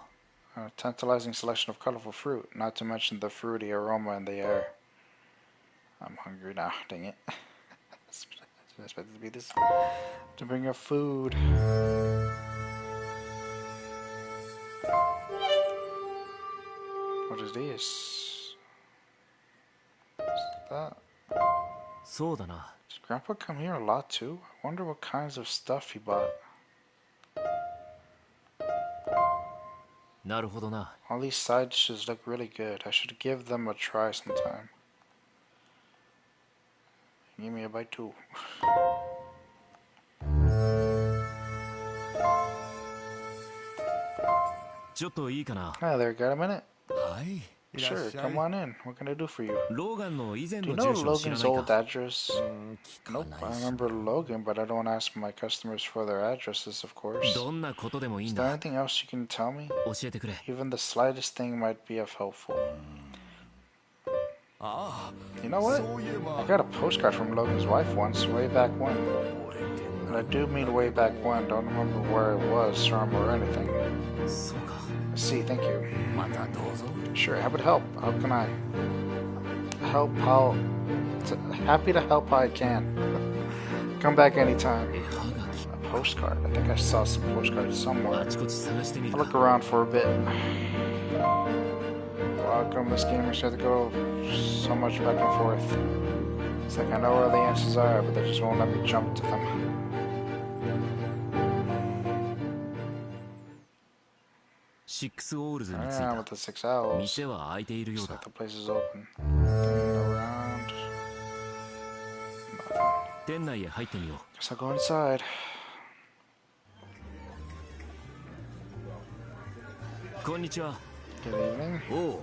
A tantalizing selection of colorful fruit, not to mention the fruity aroma in the air. I'm hungry now, dang it. I didn't expect it to be this. To bring up food. What is this? What's that? そうだな。 Does Grandpa come here a lot too? I wonder what kinds of stuff he bought. なるほどな。 All these side dishes look really good. I should give them a try sometime. Give me a bite too. ちょっといいかな。 Hi there, got a minute? はい。 Sure, come on in. What can I do for you? ローガンの以前 Do you の know 住所を知ら Logan's ない old か。 address? Nope, I remember Logan, but I don't ask my customers for their addresses, of course. どんなことでもいい Is ん there だ。 anything else you can tell me? 教えてくれ。 Even the slightest thing might be of helpful. You know what? I got a postcard from Logan's wife once, way back when. And I do mean way back when. Don't remember where it was from or anything. そうか。 I see, thank you. またどうぞ。 Sure, how would help? How can I help? Happy to help how I can. Come back anytime. 絵はがき。 A postcard. I think I saw some postcards あ somewhere. ちこち探してみ I'll る look か。 around for a bit. Welcome, this game makes you have to go so much back and forth. It's like I know where the answers are, but they just won't let me jump to them. シックスオールズに着い Yeah, with た。 the 6 owls. 店は開いているよう Looks だ。 like the place is open. Looking around. Nothing. 店内へ入ってみよ Guess I'll go inside. う。こんにちは。 Good evening. おう、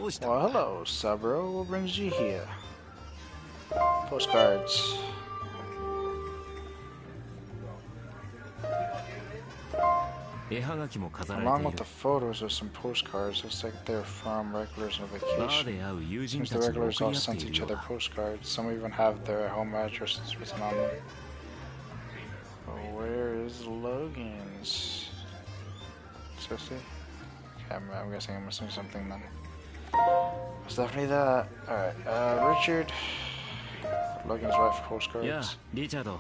どうした。 Well, hello, Sabro. What brings you here? Postcards. 絵はがきも飾られて Along い with る the。photos of some postcards, looks like they're from regulars on バー vacation. で会う友人 Seems た the ちに regulars 送 all り合って sent いる each よう other だ。 postcards. Some even have their home addresses written on them. But where is Logan's? Seriously? Okay, I'm guessing I'm missing something then. It's definitely that. Alright, Richard. Logan's wife postcards. いや、リチャード。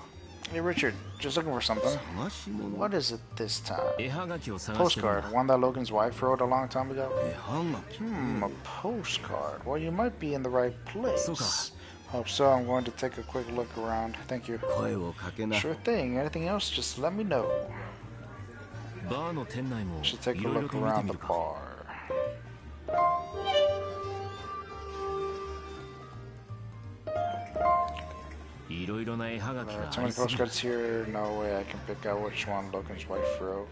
Hey Richard, just looking for something. What is it this time? 絵はがきを探してるん Postcard, だ。 one that Logan's wife wrote a long time ago? 絵はがき。 A postcard. Well, you might be in the right place. Hope so. I'm going to take a quick look around. Thank you. 声をかけな。 Sure thing. Anything else, just let me know. バーの店内も Should take い a ろいろ look と見て around み the るか。 bar. There are too many postcards here. No way I can pick out which one Logan's wife wrote.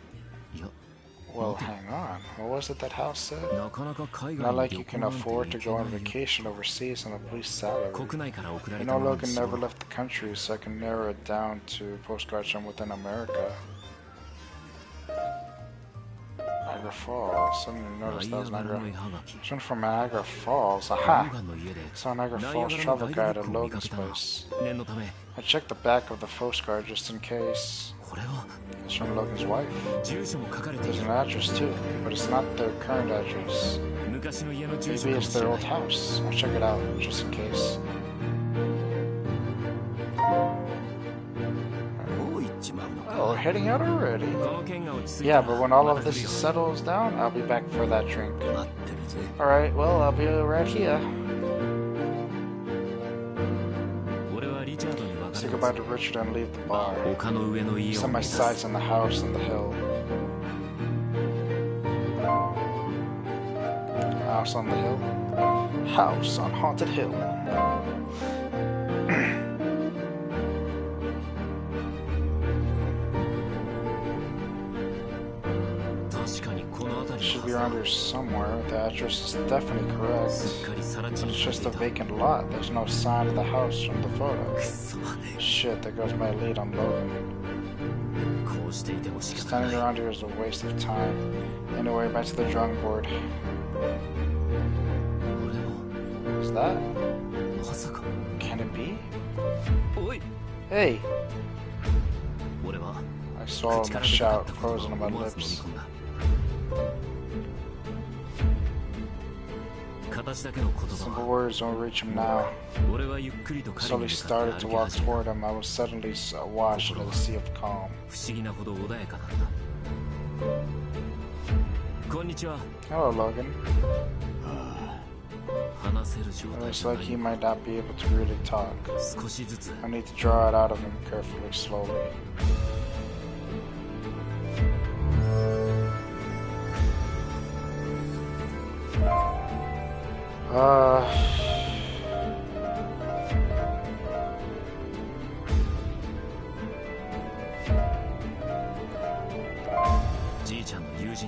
Well, hang on. What was it that House said? Not like you can afford to go on vacation overseas on a police salary. You know, Logan never left the country, so I can narrow it down to postcards from within America. Niagara Falls. Suddenly noticed that was Niagara. This one from Niagara Falls. Aha! Saw Niagara Falls travel guide at Logan's place. I checked the back of the postcard just in case. It's from Logan's wife. There's an address too, but it's not their current address. Maybe it's their old house. I'll check it out just in case. Oh, we're heading out already. Yeah, but when all of this settles down, I'll be back for that drink. Alright, well, I'll be right here. Say goodbye to Richard and leave the bar. Set my sights on the house on the hill. House on the hill? House on Haunted Hill. around here somewhere. The address is definitely correct. But it's just a vacant lot. There's no sign of the house from the photo. Shit, there goes my lead on Logan. Standing around here is a waste of time. Anyway, back to the drawing board. Is that? Can it be? Hey! I saw him shout, frozen on my lips. Simple words don't reach him now. I slowly started to walk toward him. I was suddenly washed into the sea of calm. Hello, Logan. It looks like he might not be able to really talk. I need to draw it out of him carefully, slowly.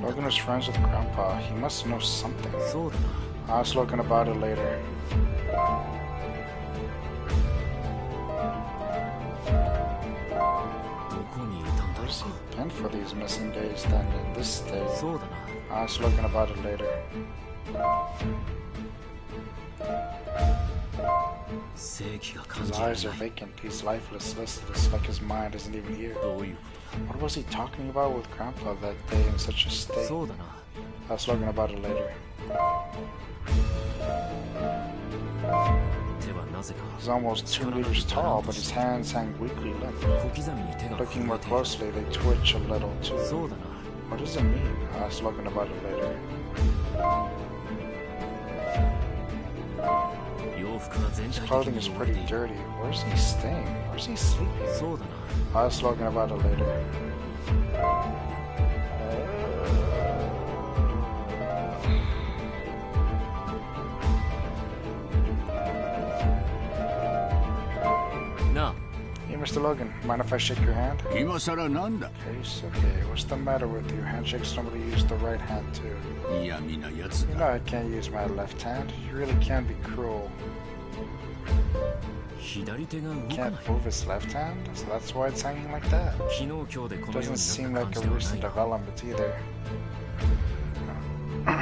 Logan is friends with Grandpa. He must know something. I was looking about it later. Where's he been for these missing days then in this state? I was looking about it later. His eyes are vacant. He's lifeless, listless, like his mind isn't even here. What was he talking about with Grandpa that day in such a state? I was looking about it later. He's almost 2 meters tall, but his hands hang weakly limp. Looking more closely, they twitch a little too. What does it mean? I was looking about it later. His clothing is pretty dirty. Where's he staying? Where's he sleeping? I was looking about it later. Hey, Mr. Logan, mind if I shake your hand? Okay, what's the matter with you? Handshakes nobody use the right hand too. You know I can't use my left hand. You really can be cruel. He can't move his left hand, so that's why it's hanging like that. Doesn't seem like a recent development either. I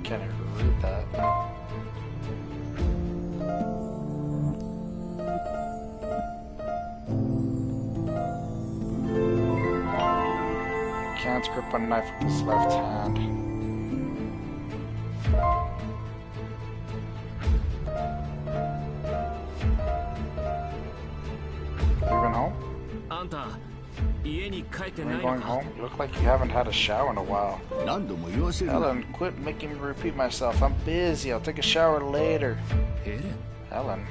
can't even read that. Can't grip a knife with his left hand. Leaving home? Are you going home? You look like you haven't had a shower in a while. Helen, quit making me repeat myself. I'm busy. I'll take a shower later. Helen.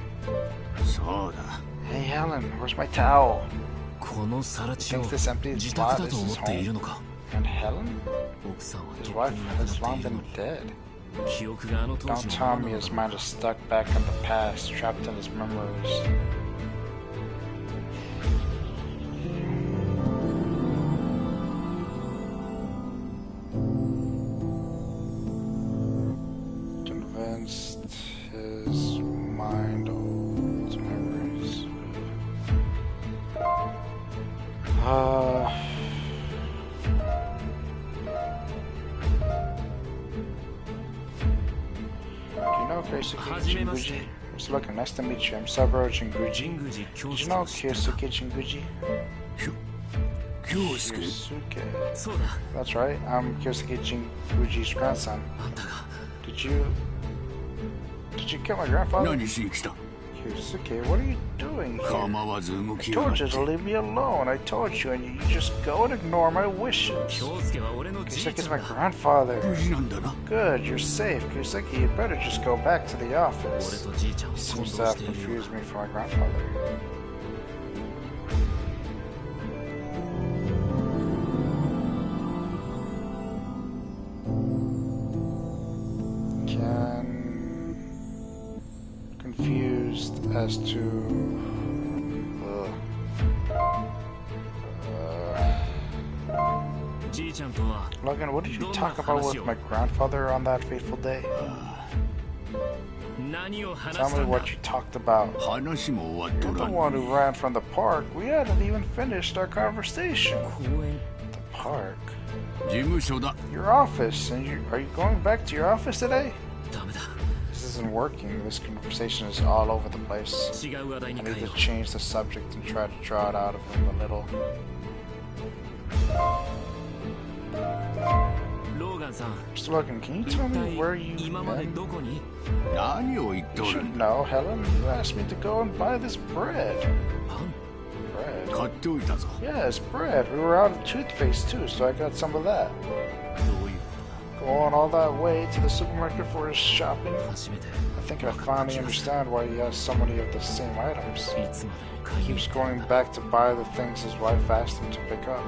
Hey, Helen, where's my towel? He thinks this empty spot is his home. And Helen? His wife has long been dead. Don't tell me his mind is stuck back in the past, trapped in his memories. Convinced his mind holds memories. Do you know Keisuke Jinguji? Mr. Logan, nice to meet you. I'm Saburo Jinguji. Did you know Keisuke Jinguji? Kyosuke. That's right, I'm Keisuke Jinguji's grandson. Did you kill my grandfather? Keisuke, what are you doing here? I told you to leave me alone. I told you, and you just go and ignore my wishes. Keisuke's my grandfather. Good, you're safe. Keisuke, you better just go back to the office. He seems to have confused me for my grandfather. confused as to Logan, what did you talk about with my grandfather on that fateful day? Tell me what you talked about. You're the one who ran from the park. We hadn't even finished our conversation. The park? Your office. And are you going back to your office today? This isn't working. This conversation is all over the place. I need to change the subject and try to draw it out of him a little. Mr. Logan, can you tell me where you've been? You should know, Helen. You asked me to go and buy this bread. Bread? Yes, bread. We were out of toothpaste too, so I got some of that. Going all that way to the supermarket for his shopping? I think I finally understand why he has so many of the same items. He keeps going back to buy the things his wife asked him to pick up.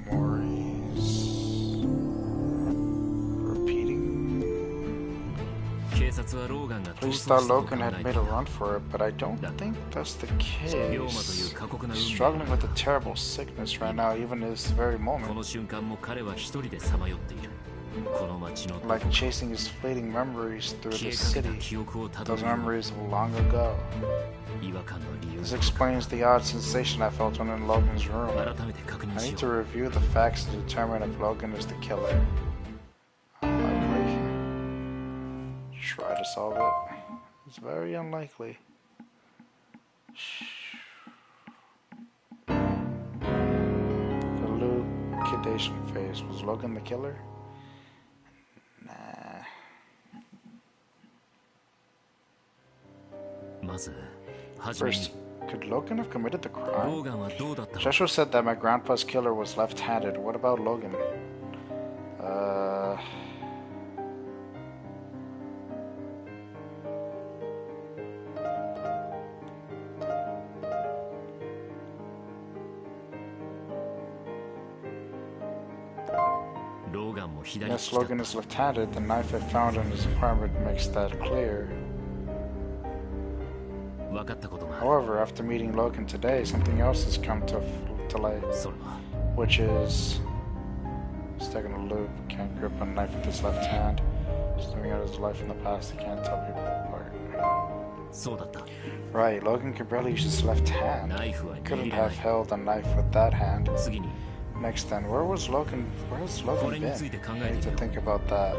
Memories. Repeating. Police thought Logan had made a run for it, but I don't think that's the case. He's struggling with a terrible sickness right now, even in this very moment. Like chasing his fleeting memories through the city, those memories of long ago. This explains the odd sensation I felt when in Logan's room. I need to review the facts to determine if Logan is the killer. Unlikely. Try to solve it. It's very unlikely. The elucidation phase. Was Logan the killer? First, could Logan have committed the crime? Joshua said that my grandpa's killer was left-handed. What about Logan? Yes, Logan is left-handed. The knife I found in his apartment makes that clear. However, after meeting Logan today, something else has come to light, which is stuck in a loop, can't grip a knife with his left hand. Just living out his life in the past, he can't tell people apart. Right, Logan could barely use his left hand. He couldn't have held a knife with that hand. Next then, where has Logan been? I need to think about that.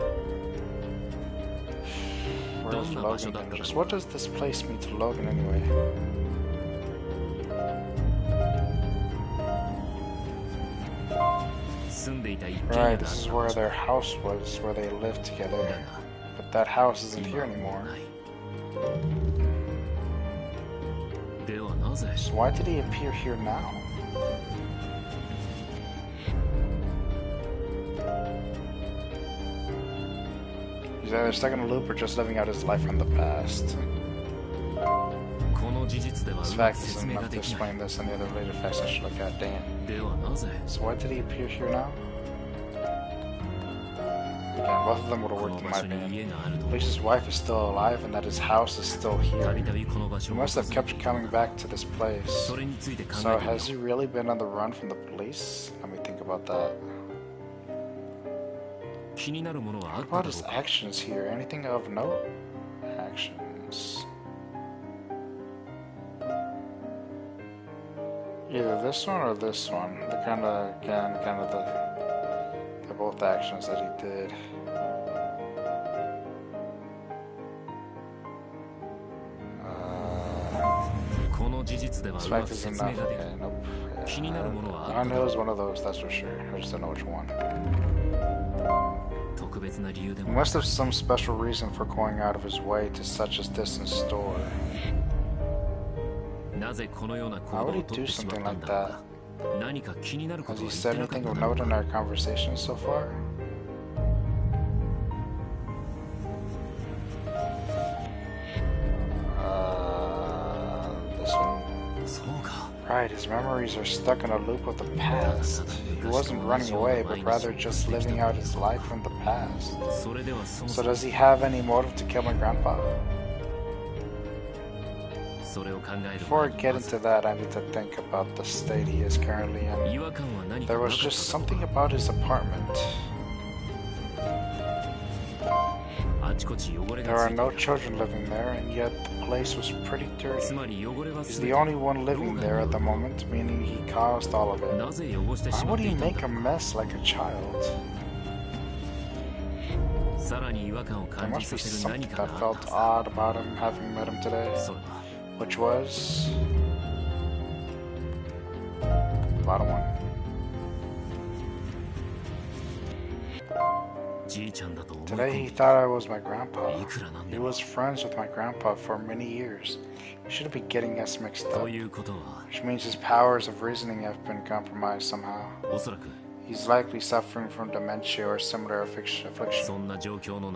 Where's Logan been? Just what does this place mean to Logan anyway? Right, this is where their house was, where they lived together. But that house isn't here anymore. So why did he appear here now? He's either stuck in a loop or just living out his life from the past. This fact isn't enough to explain this and the other later facts I should look at. Damn. So why did he appear here now? Again, both of them would have worked in my opinion. At least his wife is still alive and that his house is still here. He must have kept coming back to this place. So has he really been on the run from the police? Let me think about that. What about his actions here? Anything of note? Actions. Either this one or this one. They're they're both actions that he did. This fact is enough. Okay, nope. Yeah, I know it's one of those, that's for sure. I just don't know which one. He must have some special reason for going out of his way to such a distant store. Why would he do something like that? Has he said anything of note in our conversation so far? This one? Right, his memories are stuck in a loop of the past. He wasn't running away, but rather just living out his life from the past. So does he have any motive to kill my grandpa? Before I get into that, I need to think about the state he is currently in. There was just something about his apartment. There are no children living there, and yet the place was pretty dirty. He's the only one living there at the moment, meaning he caused all of it. Why would he make a mess like a child? There must be something that felt odd about him having met him today, which was... bottom one. Today he thought I was my grandpa. He was friends with my grandpa for many years. He shouldn't be getting us mixed up. Which means his powers of reasoning have been compromised somehow. He's likely suffering from dementia or similar affliction.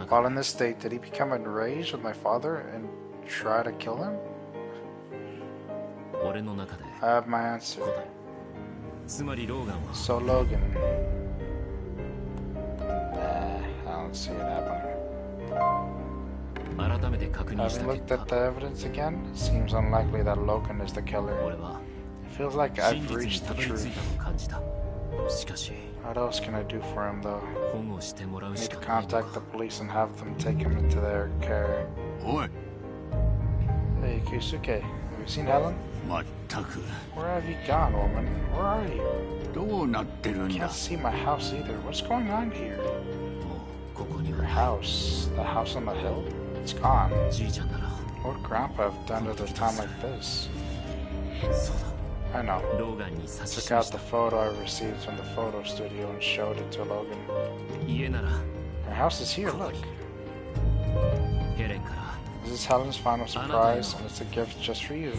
While in this state, did he become enraged with my father and try to kill him? I have my answer. So Logan... I don't see it happening. Having looked at the evidence again, it seems unlikely that Logan is the killer. It feels like I've reached the truth. What else can I do for him though? I need to contact the police and have them take him into their care. Hey Keisuke, have you seen Helen? Where have you gone, woman? Where are you? I can't see my house either. What's going on here? Your house? The house on the hill? It's gone. What would Grandpa have done at a time like this? I know. Took out the photo I received from the photo studio and showed it to Logan. Your house is here, look. This is Helen's final surprise, and it's a gift just for you.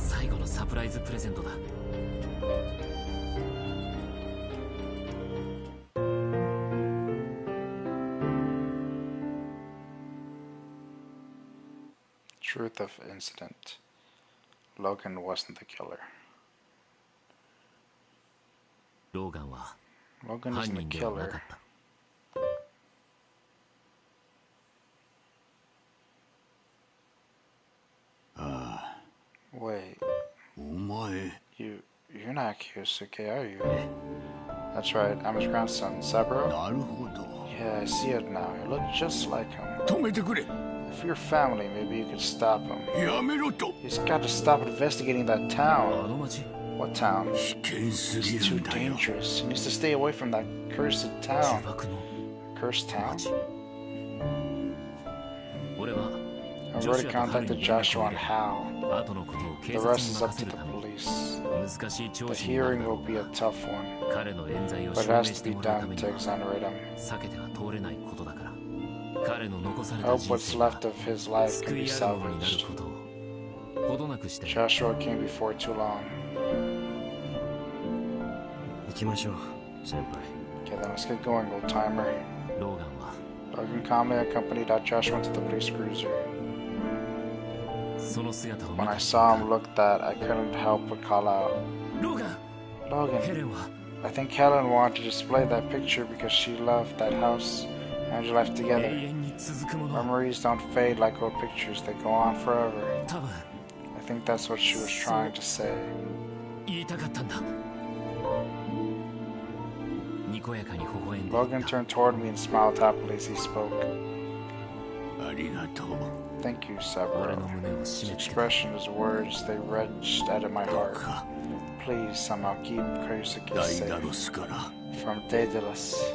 Truth of incident. Logan wasn't the killer. Logan isn't the killer. Wait. You're not Keisuke, are you? That's right, I'm his grandson, Saburo. Yeah, I see it now. You look just like him. If you're family, maybe you could stop him. He's got to stop investigating that town. What town? It's too dangerous. He needs to stay away from that cursed town. Cursed town? I've already contacted Joshua and Hal. The rest is up to the police. The hearing will be a tough one, but it has to be done to exonerate him. I hope what's left of his life can be salvaged. Joshua came before too long. Okay, then let's get going, old timer. Logan calmly accompanied Joshua into the police cruiser. When I saw him looked at, I couldn't help but call out, Logan, I think Helen wanted to display that picture because she loved that house and your life together. Memories don't fade like old pictures, they go on forever. I think that's what she was trying to say. Logan turned toward me and smiled happily as he spoke. Thank you, Saburo. His expression, his words, they reached out of my heart. Please somehow keep Keisuke safe. From Daedalus.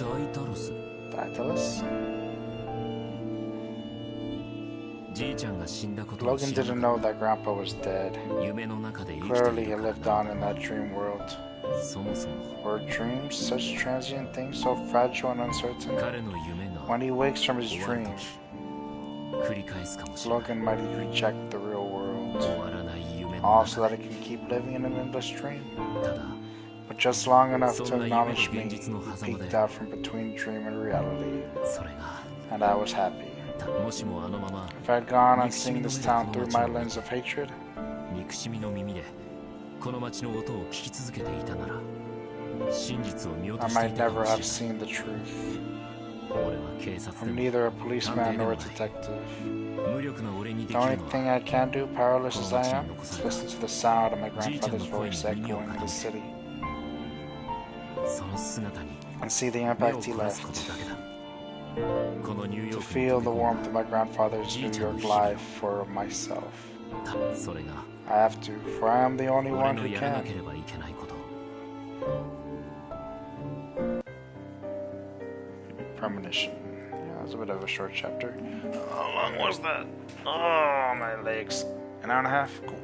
Daedalus? Logan didn't know that Grandpa was dead. Clearly he lived on in that dream world. Were dreams such transient things, so fragile and uncertain? When he wakes from his dream, Logan might reject the real world, all so that he can keep living in an endless dream. But just long enough to acknowledge me, he peeked out from between dream and reality, and I was happy. If I had gone on seeing this town through my lens of hatred, I might never have seen the truth. I'm neither a policeman nor a detective. The only thing I can do, powerless as I am, is listen to the sound of my grandfather's voice echoing in the city and see the impact he left. To feel the warmth of my grandfather's New York life for myself. I have to, for I am the only one who can. Premonition. Yeah, it's a bit of a short chapter. How long was that? Oh, my legs. An hour and a half? Cool.